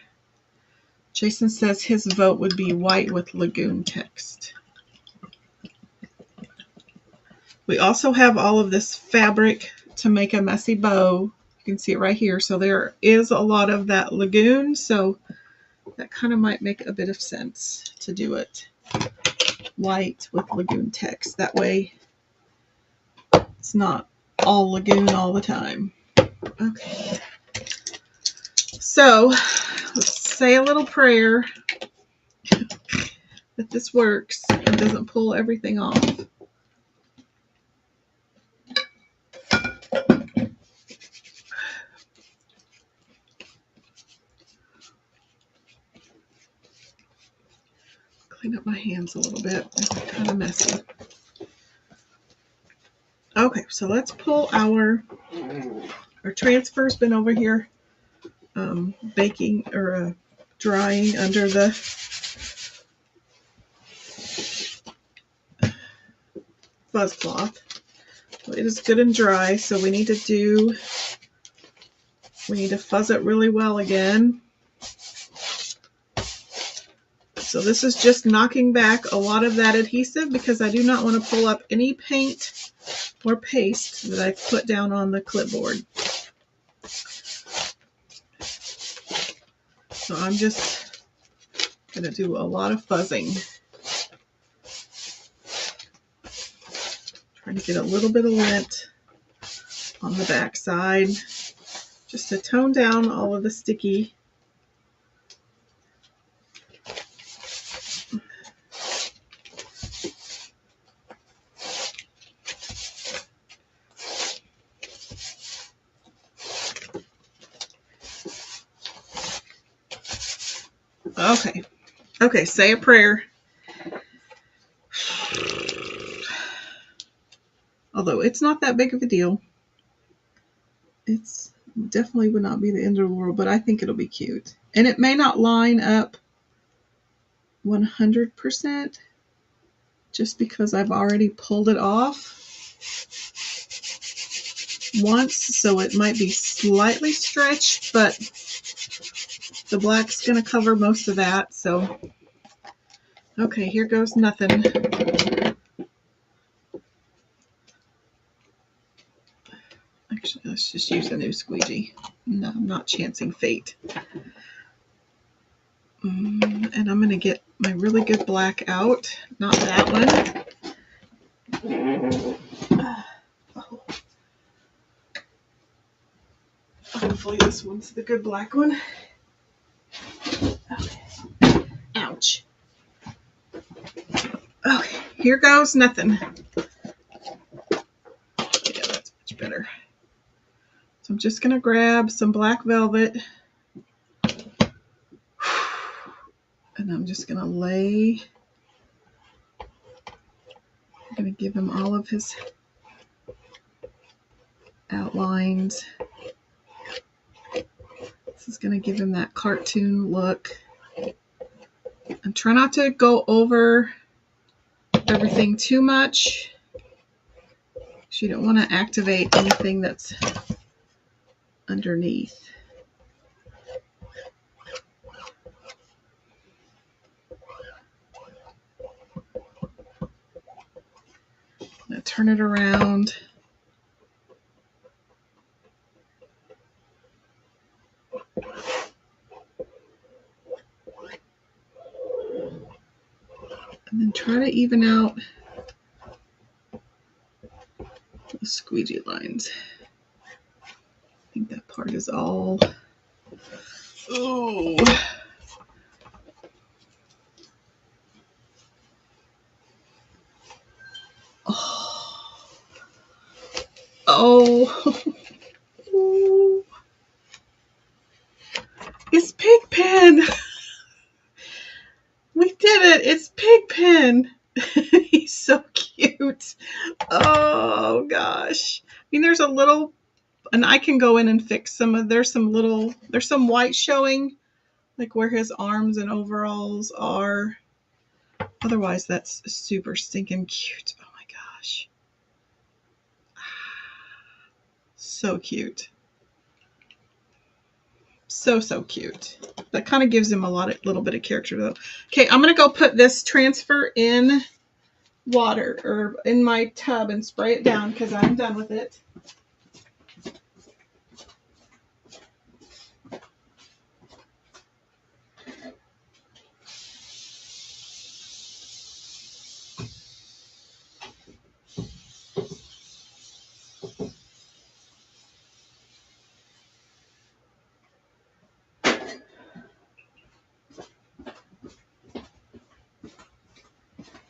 Jason says his vote would be white with lagoon text. We also have all of this fabric to make a messy bow. You can see it right here. So there is a lot of that lagoon. So that kind of might make a bit of sense to do it white with lagoon text. That way it's not all lagoon all the time. Okay. So let's say a little prayer that this works and doesn't pull everything off. Clean up my hands a little bit. It's kind of messy. Okay, so let's pull our transfer's been over here baking or drying under the fuzz cloth. So it is good and dry, so we need to fuzz it really well again. So this is just knocking back a lot of that adhesive because I do not want to pull up any paint or paste that I put down on the clipboard. So I'm just going to do a lot of fuzzing. Trying to get a little bit of lint on the back side. just to tone down all of the sticky. Okay. Okay, say a prayer. Although it's not that big of a deal. It's definitely would not be the end of the world, but I think it'll be cute. And it may not line up 100% just because I've already pulled it off once, so it might be slightly stretched, but the black's going to cover most of that. So, okay, here goes nothing. Actually, let's just use a new squeegee. No, I'm not chancing fate. And I'm going to get my really good black out. Not that one. Hopefully this one's the good black one. Okay. Ouch. Okay, here goes nothing. Yeah, that's much better. So I'm just going to grab some black velvet. And I'm just going to lay. I'm going to give him all of his outlines. This is going to give him that cartoon look. And try not to go over everything too much. So you don't want to activate anything that's underneath. Now turn it around. And then try to even out the squeegee lines. I think that part is all. Oh. Oh. Oh. It's Pigpen. We did it. It's Pigpen. He's so cute. Oh gosh. I mean, there's a little, and I can go in and fix some of, there's some white showing, like where his arms and overalls are. Otherwise, that's super stinking cute. Oh my gosh. So cute. So cute. That kind of gives him a little bit of character though. Okay, I'm going to go put this transfer in water or in my tub and spray it down because I'm done with it.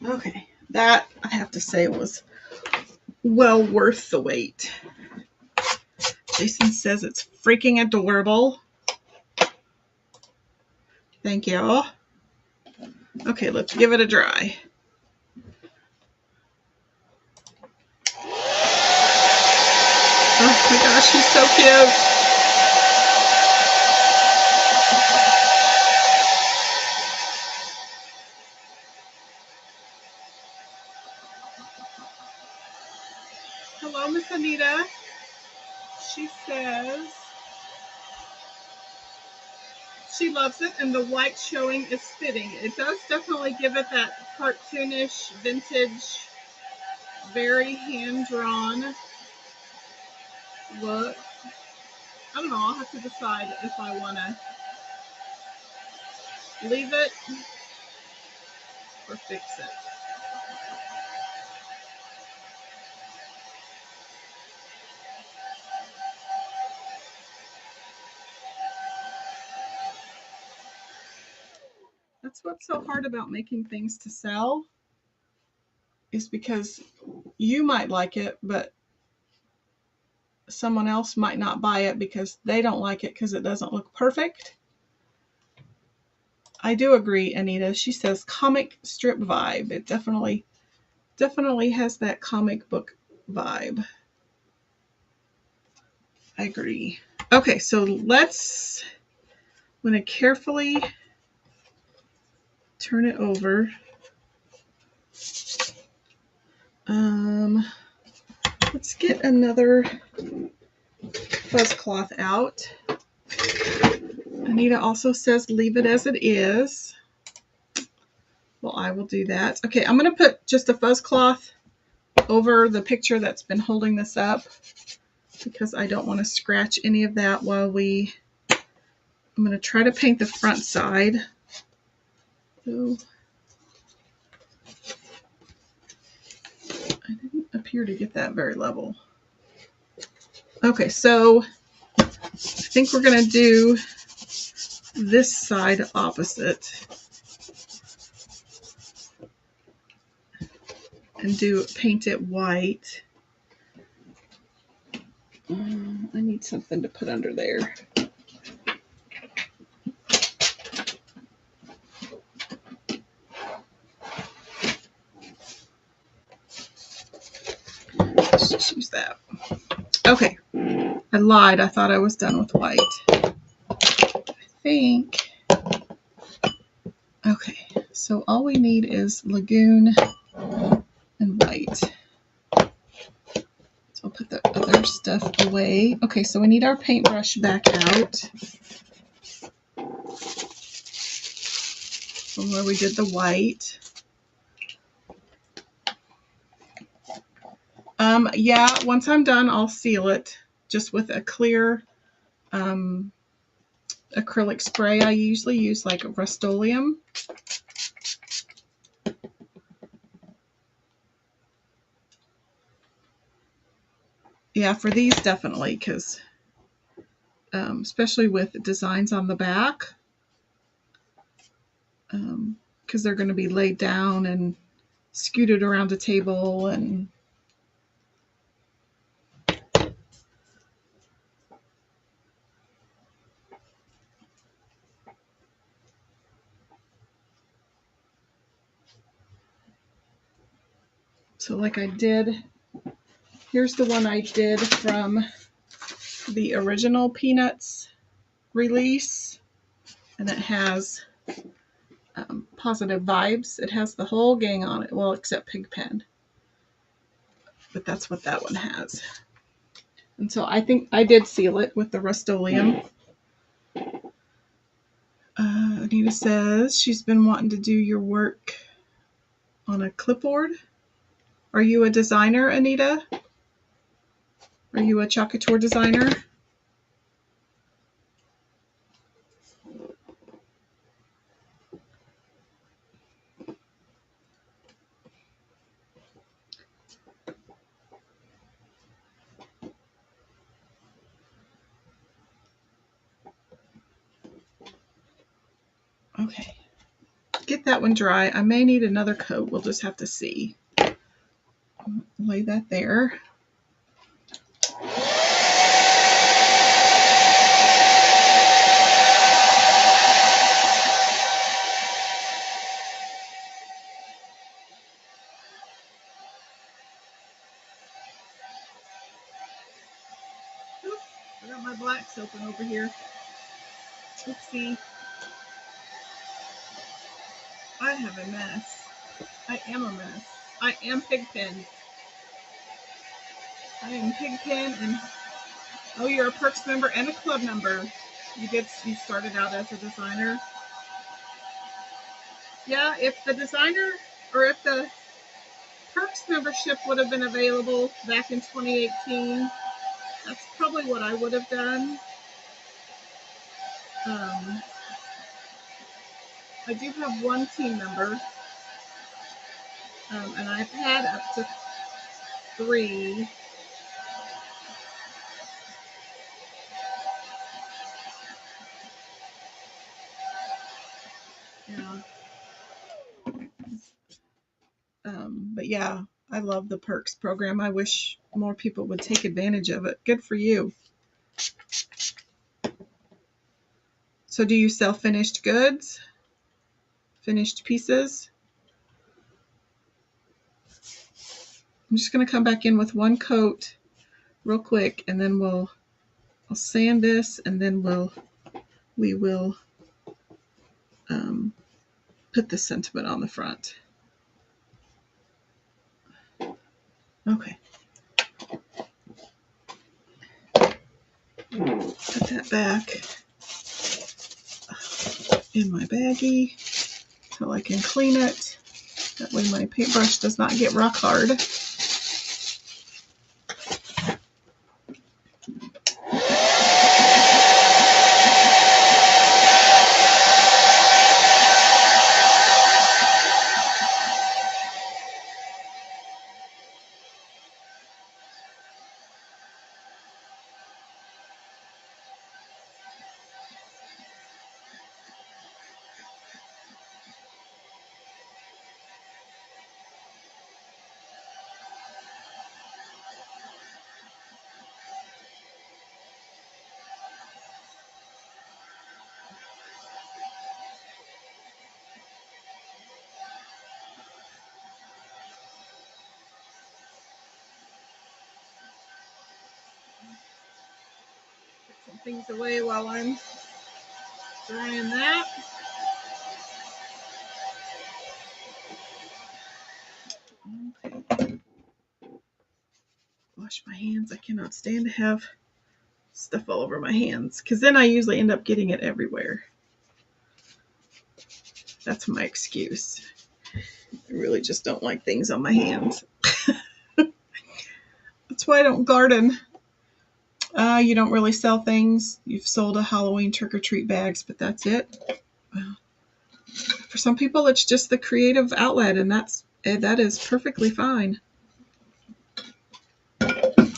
Okay, that I have to say was well worth the wait. Jason says it's freaking adorable. Thank you. Okay, let's give it a dry. Oh my gosh, he's so cute. Hello, Miss Anita. She says she loves it and the white showing is fitting. It does definitely give it that cartoonish, vintage, very hand-drawn look. I don't know, I'll have to decide if I want to leave it or fix it. that's what's so hard about making things to sell, is because you might like it, but someone else might not buy it because they don't like it because it doesn't look perfect. I do agree, Anita. She says comic strip vibe. It definitely has that comic book vibe. I agree. Okay, so I'm going to carefully turn it over. Let's get another fuzz cloth out. Anita also says leave it as it is. Well, I will do that. Okay, I'm going to put just a fuzz cloth over the picture that's been holding this up because I don't want to scratch any of that while I'm going to try to paint the front side. So I didn't appear to get that very level. Okay, so I think we're going to do this side opposite and paint it white. I need something to put under there. Let's just use that. Okay, I lied. I thought I was done with white. I think. Okay, so all we need is Lagoon and white. So I'll put the other stuff away. Okay, so we need our paintbrush back out from where we did the white. Yeah, once I'm done, I'll seal it just with a clear acrylic spray. I usually use like Rust-Oleum. Yeah, for these definitely, because especially with designs on the back, because they're going to be laid down and scooted around a table and so like I did, here's the one I did from the original Peanuts release, and it has positive vibes. It has the whole gang on it, well, except Pigpen, but that's what that one has. And so I think I did seal it with the Rust-Oleum. Anita says she's been wanting to do your work on a clipboard. Are you a designer, Anita? Are you a Couture designer? Okay. Get that one dry. I may need another coat. We'll just have to see. Lay that there. Oops, I got my blacks open over here. Oopsie. I have a mess. I am a mess. I am Pigpen. I am Pigpen, and oh, you're a Perks member and a club member. You started out as a designer. Yeah, if the designer or if the Perks membership would have been available back in 2018, that's probably what I would have done. I do have one team member, and I've had up to 3. Yeah. yeah, I love the Perks program. I wish more people would take advantage of it. Good for you. So do you sell finished goods? Finished pieces? I'm just going to come back in with one coat real quick, and then I'll sand this, and then we will put the sentiment on the front. Okay. Put that back in my baggie so I can clean it. That way my paintbrush does not get rock hard. Put some things away while I'm drying that. Okay. Wash my hands. I cannot stand to have stuff all over my hands, because then I usually end up getting it everywhere. That's my excuse. I really just don't like things on my hands. That's why I don't garden. You don't really sell things. You've sold a Halloween trick-or-treat bags, but that's it. For some people, it's just the creative outlet, and that is perfectly fine.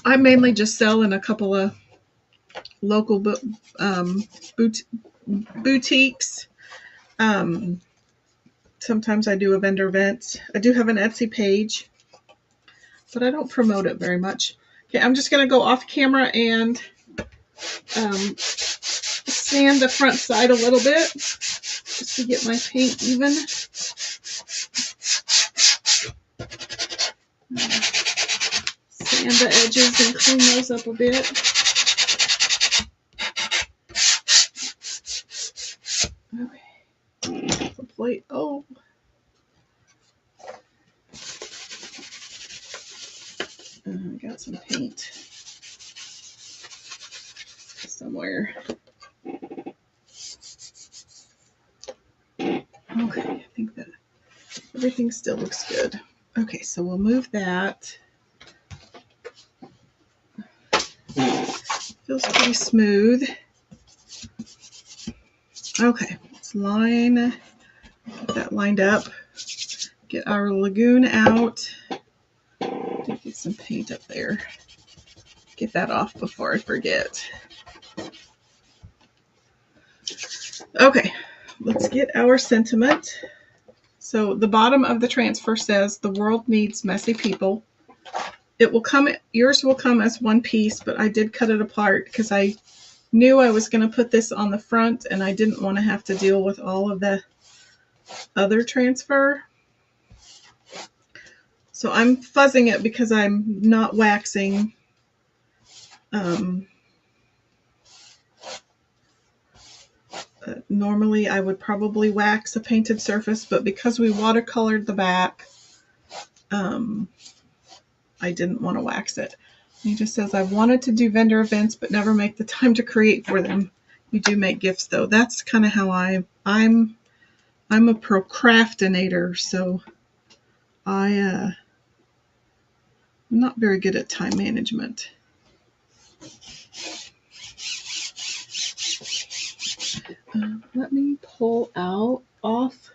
I mainly just sell in a couple of local boutiques. Sometimes I do a vendor event. I do have an Etsy page, but I don't promote it very much. Okay, I'm just going to go off camera and sand the front side a little bit just to get my paint even. Sand the edges and clean those up a bit. Okay, the plate. Oh. I got some paint somewhere. Okay, I think that everything still looks good. Okay, so we'll move that. Feels pretty smooth. Okay, let's get that lined up. Get our lagoon out. Get some paint up there. Get that off before I forget. Okay, let's get our sentiment. So the bottom of the transfer says, "The world needs messy people." Yours will come as one piece, but I did cut it apart because I knew I was going to put this on the front and I didn't want to have to deal with all of the other transfer. So I'm fuzzing it because I'm not waxing. Normally I would probably wax a painted surface, but because we watercolored the back, I didn't want to wax it. He just says, "I've wanted to do vendor events, but never make the time to create for them. You do make gifts, though." That's kind of how I'm a procrastinator, so I'm not very good at time management. Let me pull off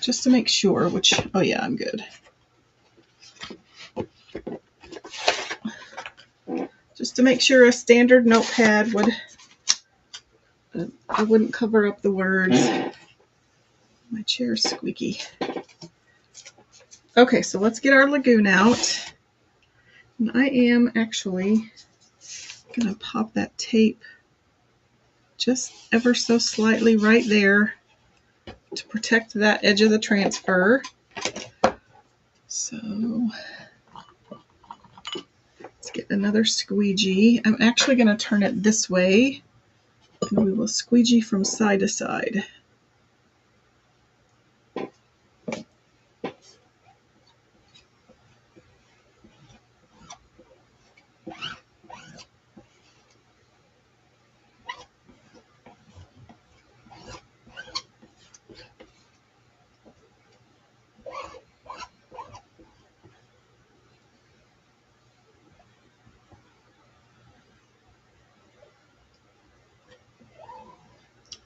just to make sure, oh yeah, I'm good. Just to make sure a standard notepad I wouldn't cover up the words. My chair's squeaky. Okay, so let's get our lagoon out. And I am actually going to pop that tape just ever so slightly right there to protect that edge of the transfer. So let's get another squeegee. I'm actually going to turn it this way, and we will squeegee from side to side.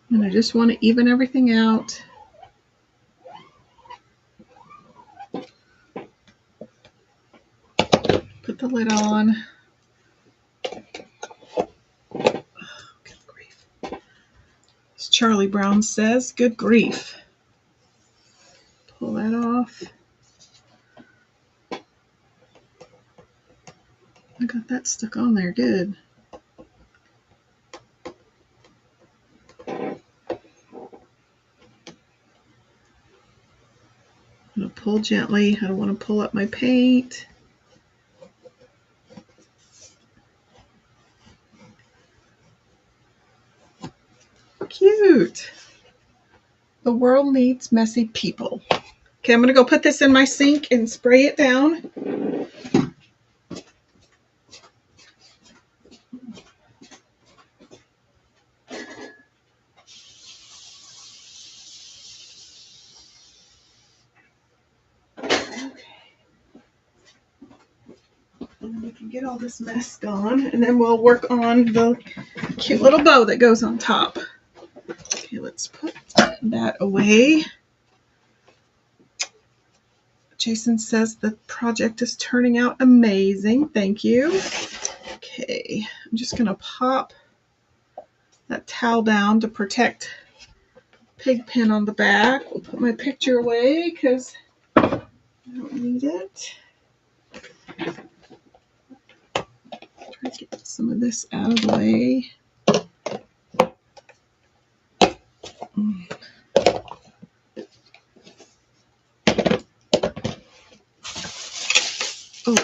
And I just want to even everything out. Put the lid on. Oh, good grief. As Charlie Brown says, good grief. Pull that off. I got that stuck on there good. I'm going to pull gently. I don't want to pull up my paint. Cute. The world needs messy people. Okay, I'm going to go put this in my sink and spray it down. And we can get all this mess gone, and then we'll work on the cute little bow that goes on top. Okay, let's put that away. Jason says the project is turning out amazing. Thank you. Okay, I'm just going to pop that towel down to protect Pigpen on the back. We'll put my picture away because I don't need it. Try to get some of this out of the way. Oh,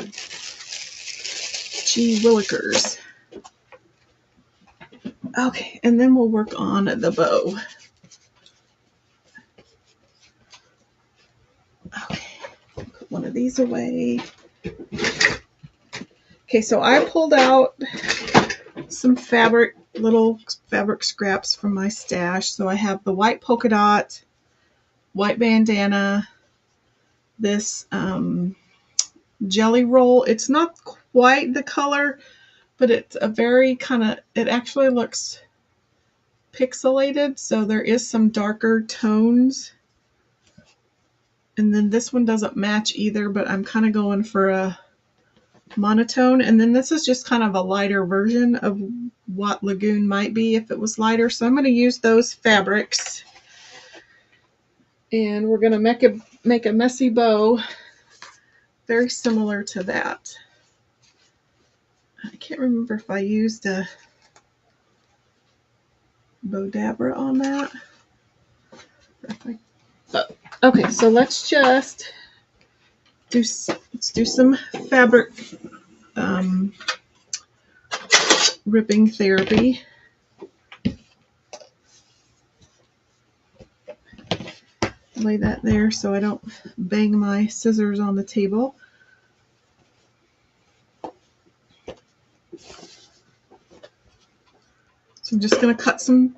gee willikers. Okay, and then we'll work on the bow. Okay, put one of these away. Okay, so I pulled out some fabric, little fabric scraps from my stash. So I have the white polka dot, white bandana, this jelly roll. It's not quite the color, but it's a very kind of, it actually looks pixelated, so there is some darker tones. And then this one doesn't match either, but I'm kind of going for a monotone. And then this is just kind of a lighter version of what Lagoon might be if it was lighter. So I'm going to use those fabrics. And we're going to make a messy bow very similar to that. I can't remember if I used a bow dabber on that. Okay, so let's just do some fabric ripping therapy. Lay that there so I don't bang my scissors on the table. So I'm just going to cut some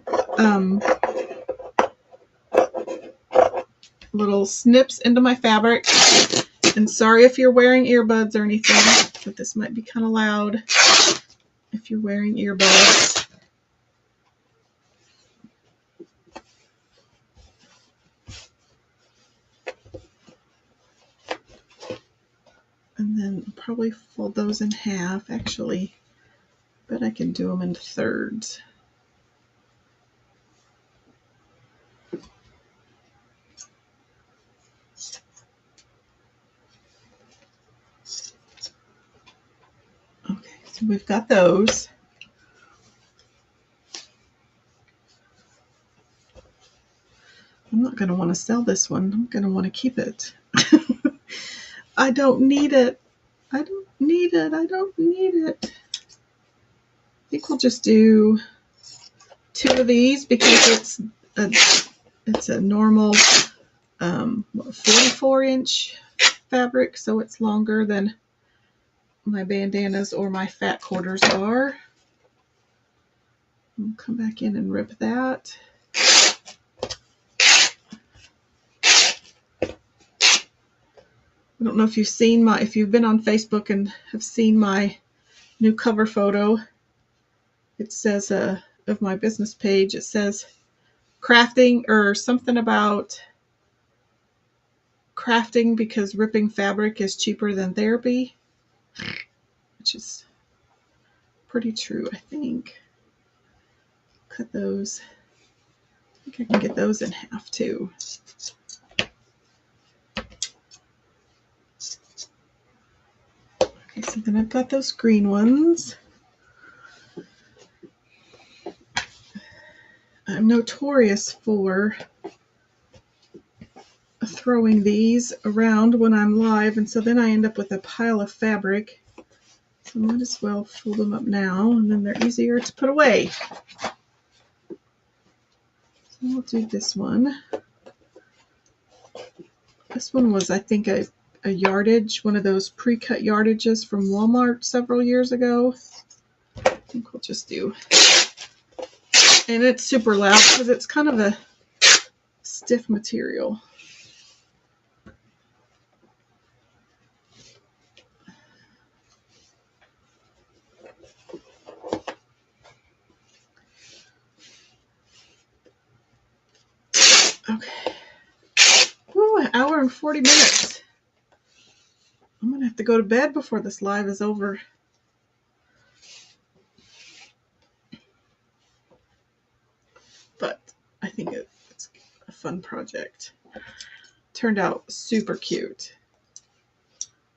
little snips into my fabric. And sorry if you're wearing earbuds or anything, but this might be kind of loud if you're wearing earbuds. And then probably fold those in half, actually. But I can do them in thirds. We've got those. I'm not going to want to sell this one. I'm going to want to keep it. I don't need it. I don't need it. I don't need it. I think we'll just do 2 of these because it's a normal 44-inch fabric, so it's longer than my bandanas or my fat quarters are. I'll come back in and rip that. I don't know if you've seen if you've been on Facebook and have seen my new cover photo. It says of my business page, it says crafting or something about crafting because ripping fabric is cheaper than therapy, which is pretty true, I think. Cut those. I think I can get those in half too. Okay, so then I've got those green ones. I'm notorious for throwing these around when I'm live, and so then I end up with a pile of fabric. So I might as well fold them up now, and then they're easier to put away. So we'll do this one. This one was, I think, a yardage, one of those pre-cut yardages from Walmart several years ago. I think we'll just do, and it's super loud because it's kind of a stiff material. Okay. Ooh, an hour and 40 minutes. I'm going to have to go to bed before this live is over. But I think it's a fun project. Turned out super cute,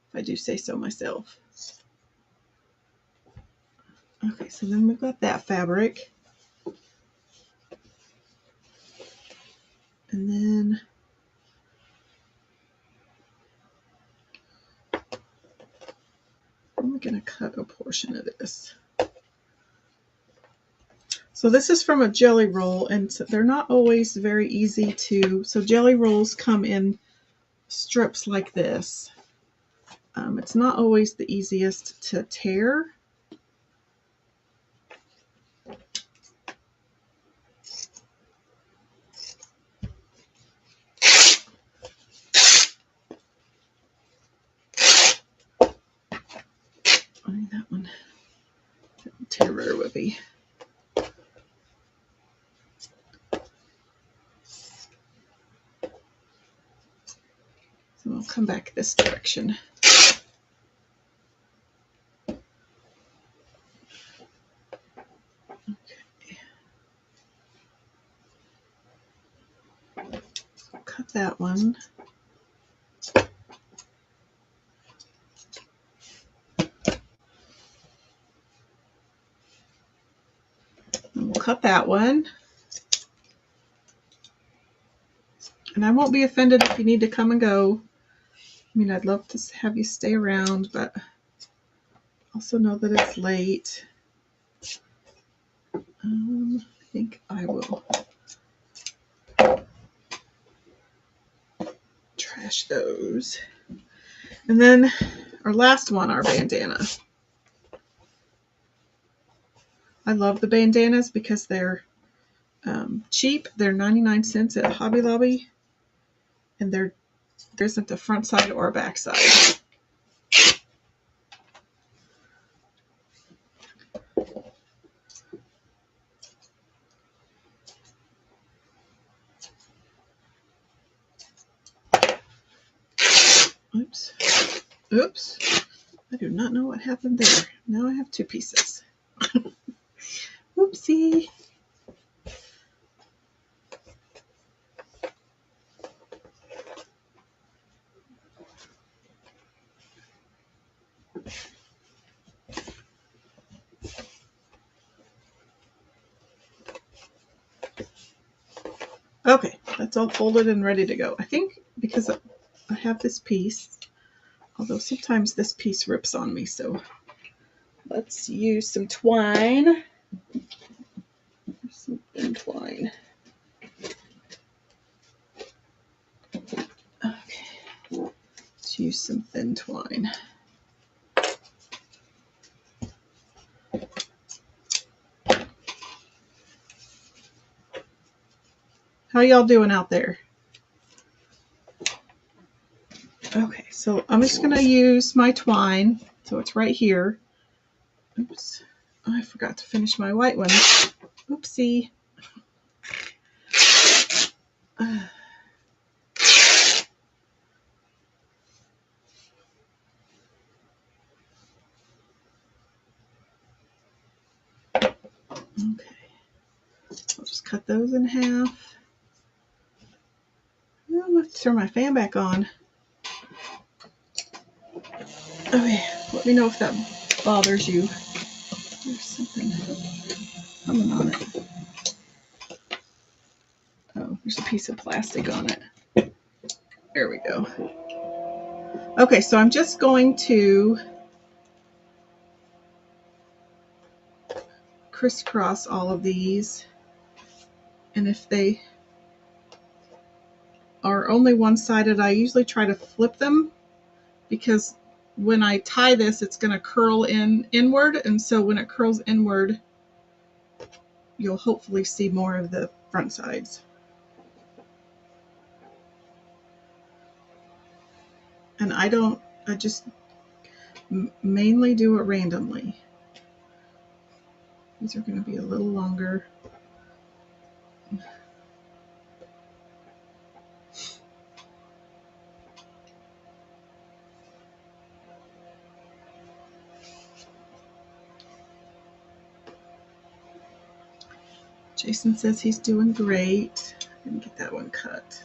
if I do say so myself. Okay, so then we've got that fabric. And then I'm going to cut a portion of this. So this is from a jelly roll, and they're not always very easy to, so jelly rolls come in strips like this. It's not always the easiest to tear. I think that one didn't tear very whippy. So I'll come back this direction. Okay. So cut that one. And we'll cut that one. And I won't be offended if you need to come and go. I mean, I'd love to have you stay around, but also know that it's late. I think I will trash those. And then our last one, our bandana. I love the bandanas because they're cheap. They're 99 cents at Hobby Lobby. And there isn't a front side or a back side. Oops. Oops. I do not know what happened there. Now I have 2 pieces. Whoopsie. Okay, that's all folded and ready to go. I think because I have this piece, although sometimes this piece rips on me, so let's use some twine. Some thin twine. Okay, let's use some thin twine. How y'all doing out there? Okay, so I'm just going to use my twine. So it's right here. Oops. I forgot to finish my white one. Oopsie. Okay. I'll just cut those in half. I'm going to have to turn my fan back on. Okay, let me know if that bothers you. There's something coming on it. Oh, there's a piece of plastic on it. There we go. Okay, so I'm just going to crisscross all of these. And if they are only one-sided, I usually try to flip them because when I tie this, it's going to curl inward. And so when it curls inward, you'll hopefully see more of the front sides. And I just mainly do it randomly. These are going to be a little longer. Jason says he's doing great. I'm going to get that one cut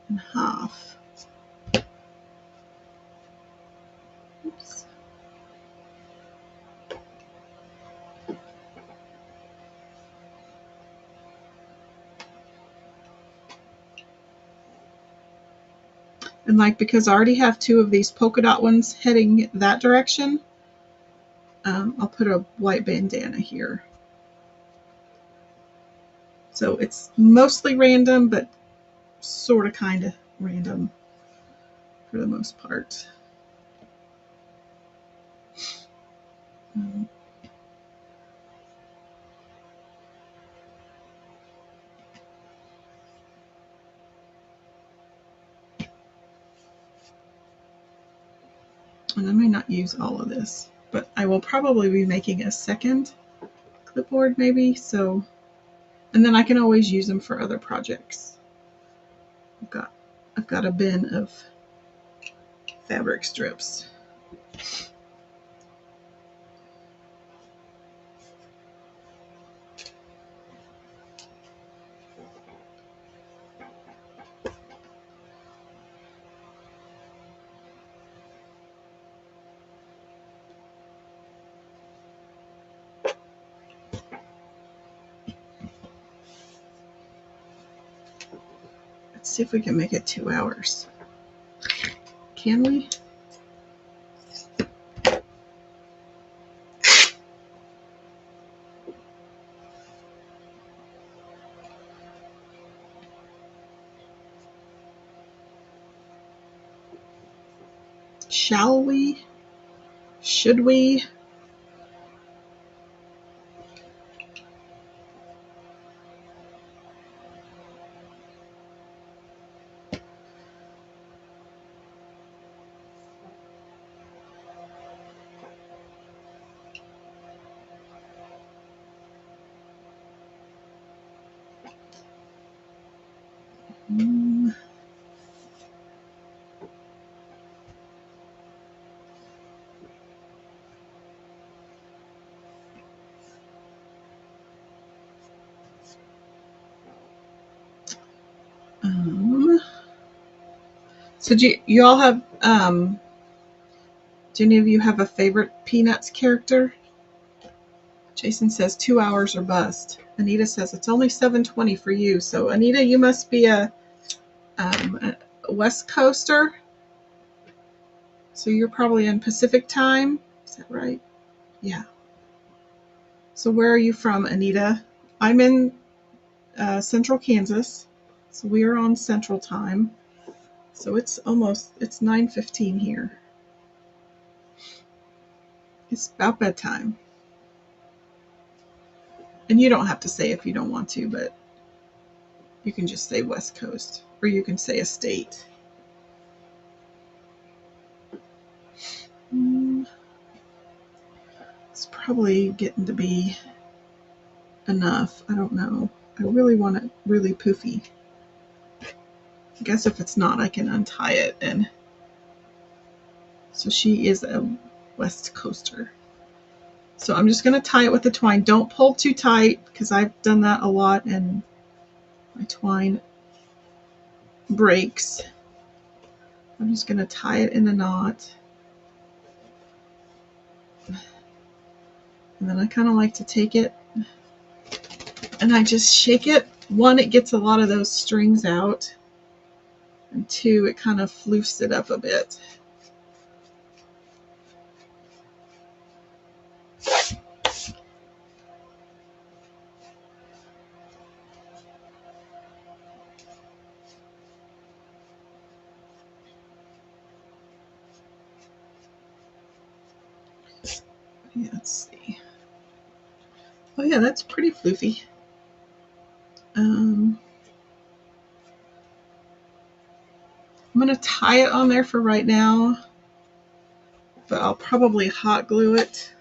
in half. Oops. And like, because I already have two of these polka dot ones heading that direction, I'll put a white bandana here. So it's mostly random, but sort of kind of random for the most part. And I may not use all of this, but I will probably be making a second clipboard maybe, so, and then I can always use them for other projects. I've got a bin of fabric strips. Let's see if we can make it 2 hours. Can we? Shall we? Should we? So do you all have, do any of you have a favorite Peanuts character? Jason says 2 hours or bust. Anita says it's only 7:20 for you. So Anita, you must be a West Coaster. So you're probably in Pacific time. Is that right? Yeah. So where are you from, Anita? I'm in central Kansas. So we are on central time. So it's 9:15 here. It's about bedtime. And you don't have to say if you don't want to, but you can just say West Coast, or you can say a state. It's probably getting to be enough. I don't know. I really want it really poofy. I guess if it's not, I can untie it. And so she is a West Coaster. So I'm just going to tie it with the twine. Don't pull too tight, because I've done that a lot and my twine breaks. I'm just going to tie it in a knot. And then I kind of like to take it and I just shake it. One, it gets a lot of those strings out. And two, it kind of floofs it up a bit. Yeah, let's see. Oh yeah, that's pretty floofy. I'm going to tie it on there for right now, but I'll probably hot glue it.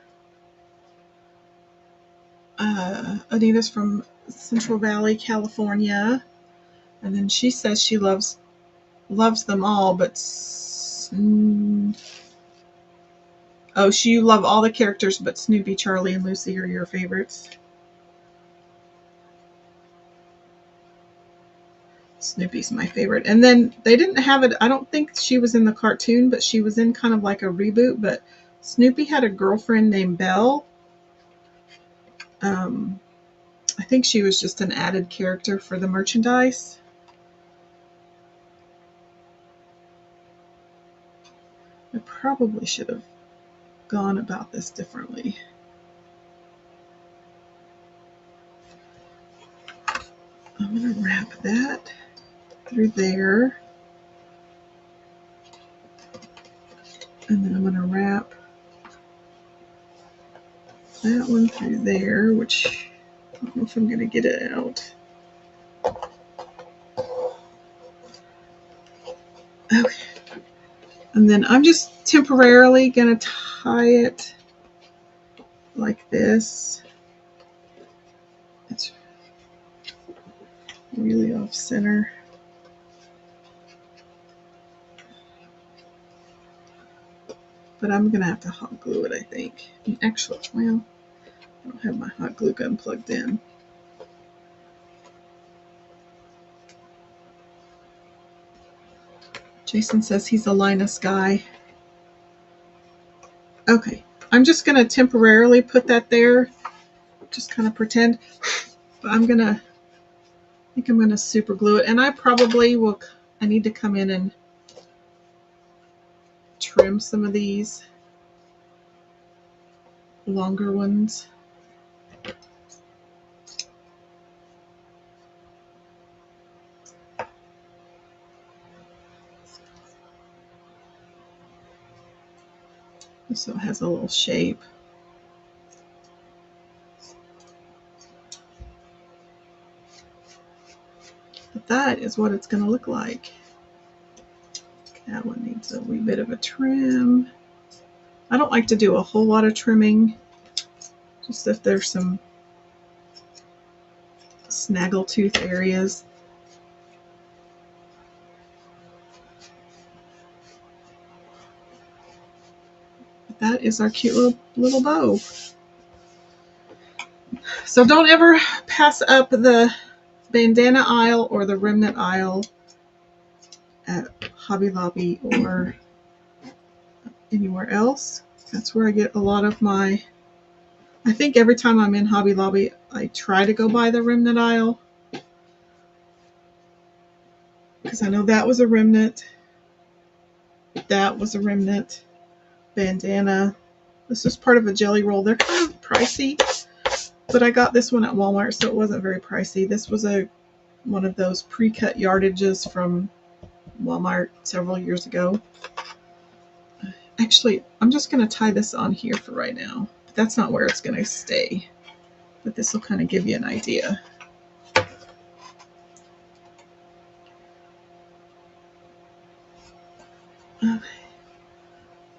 Anita's from Central Valley, California, and then she says she loves them all, but you love all the characters, but Snoopy, Charlie, and Lucy are your favorites. Snoopy's my favorite. And then they didn't have it, I don't think she was in the cartoon, but she was in kind of like a reboot. But Snoopy had a girlfriend named Belle. I think she was just an added character for the merchandise. I probably should have gone about this differently. I'm going to wrap that through there. And then I'm going to wrap that one through there, which I don't know if I'm going to get it out. Okay. And then I'm just temporarily going to tie it like this. It's really off center. But I'm going to have to hot glue it, I think. And actually, well, I don't have my hot glue gun plugged in. Jason says he's a Linus guy. Okay, I'm just going to temporarily put that there. Just kind of pretend. But I think I'm going to super glue it. And I need to come in and trim some of these longer ones. So it has a little shape. But that is what it's going to look like. That one needs a wee bit of a trim. I don't like to do a whole lot of trimming, just if there's some snaggletooth areas. But that is our cute little bow. So don't ever pass up the bandana aisle or the remnant aisle at Hobby Lobby or anywhere else. That's where I get a lot of my I think every time I'm in Hobby Lobby, I try to go by the remnant aisle. Because I know that was a remnant. That was a remnant. Bandana. This was part of a jelly roll. They're kind of pricey, but I got this one at Walmart, so it wasn't very pricey. This was one of those pre-cut yardages from Walmart several years ago. Actually, I'm just going to tie this on here for right now. But that's not where it's going to stay. But this will kind of give you an idea. Okay.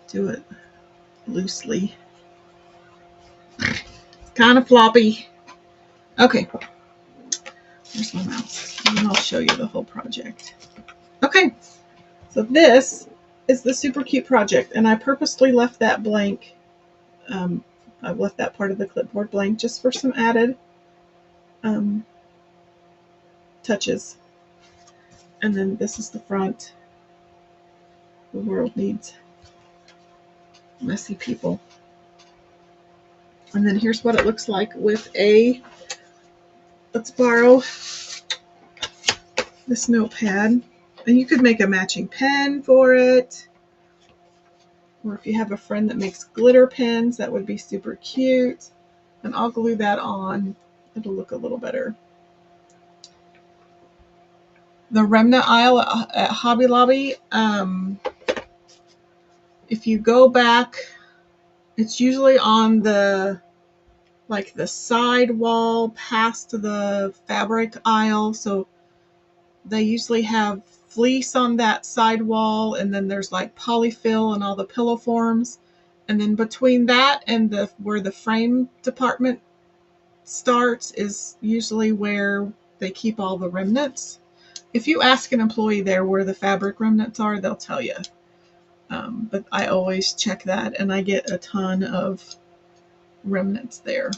Do it loosely. It's kind of floppy. Okay. There's my mouse. And I'll show you the whole project. Okay. So this is the super cute project, and I purposely left that blank. I've left that part of the clipboard blank just for some added touches. And then this is the front. The world needs messy people. And then here's what it looks like with let's borrow this notepad. And you could make a matching pen for it. Or if you have a friend that makes glitter pens, that would be super cute. And I'll glue that on. It'll look a little better. The remnant aisle at Hobby Lobby, if you go back, it's usually on the side wall past the fabric aisle. So they usually have fleece on that side wall, and then there's like polyfill and all the pillow forms. And then between that and where the frame department starts is usually where they keep all the remnants. If you ask an employee there where the fabric remnants are, they'll tell you. But I always check that, and I get a ton of remnants there.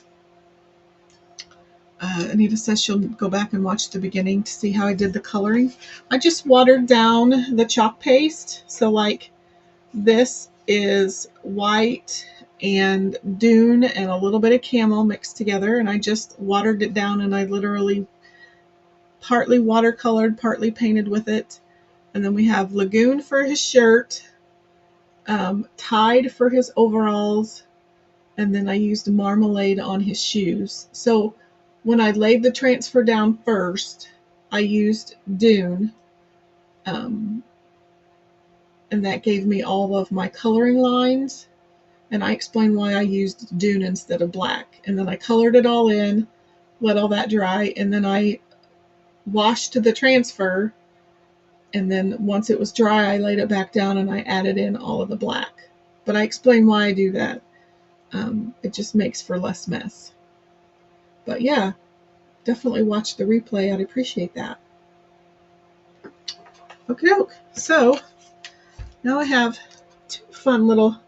Anita says she'll go back and watch the beginning to see how I did the coloring. I just watered down the chalk paste. So like this is white and dune and a little bit of camel mixed together, and I just watered it down, and I literally partly watercolored, partly painted with it. And then we have Lagoon for his shirt, Tide for his overalls, and then I used Marmalade on his shoes. So when I laid the transfer down first, I used Dune, and that gave me all of my coloring lines, and I explained why I used Dune instead of black. And then I colored it all in, let all that dry, and then I washed the transfer, and then once it was dry, I laid it back down and I added in all of the black. But I explained why I do that. It just makes for less mess. But yeah, definitely watch the replay. I'd appreciate that. Okay, so now I have two fun little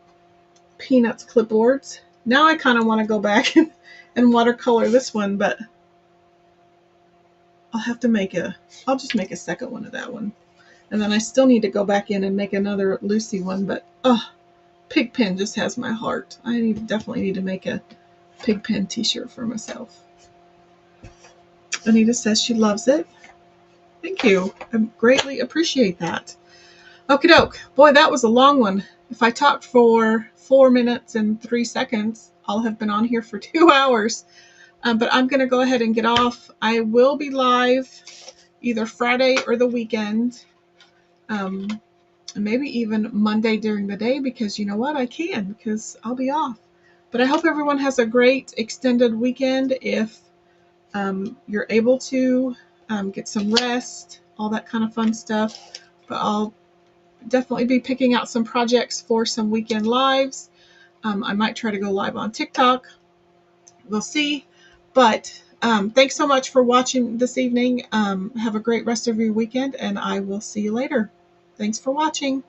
Peanuts clipboards. Now I kind of want to go back and watercolor this one, but I'll just make a second one of that one. And then I still need to go back in and make another Lucy one, but Pigpen just has my heart. I definitely need to make a Pigpen t-shirt for myself. Anita says she loves it. Thank you. I greatly appreciate that. Okie doke. Boy, that was a long one. If I talked for 4 minutes and 3 seconds, I'll have been on here for 2 hours. But I'm going to go ahead and get off. I will be live either Friday or the weekend. And maybe even Monday during the day, because you know what? I can, because I'll be off. But I hope everyone has a great extended weekend. If you're able to get some rest, all that kind of fun stuff. But I'll definitely be picking out some projects for some weekend lives. I might try to go live on TikTok. We'll see. But thanks so much for watching this evening. Have a great rest of your weekend, and I will see you later. Thanks for watching.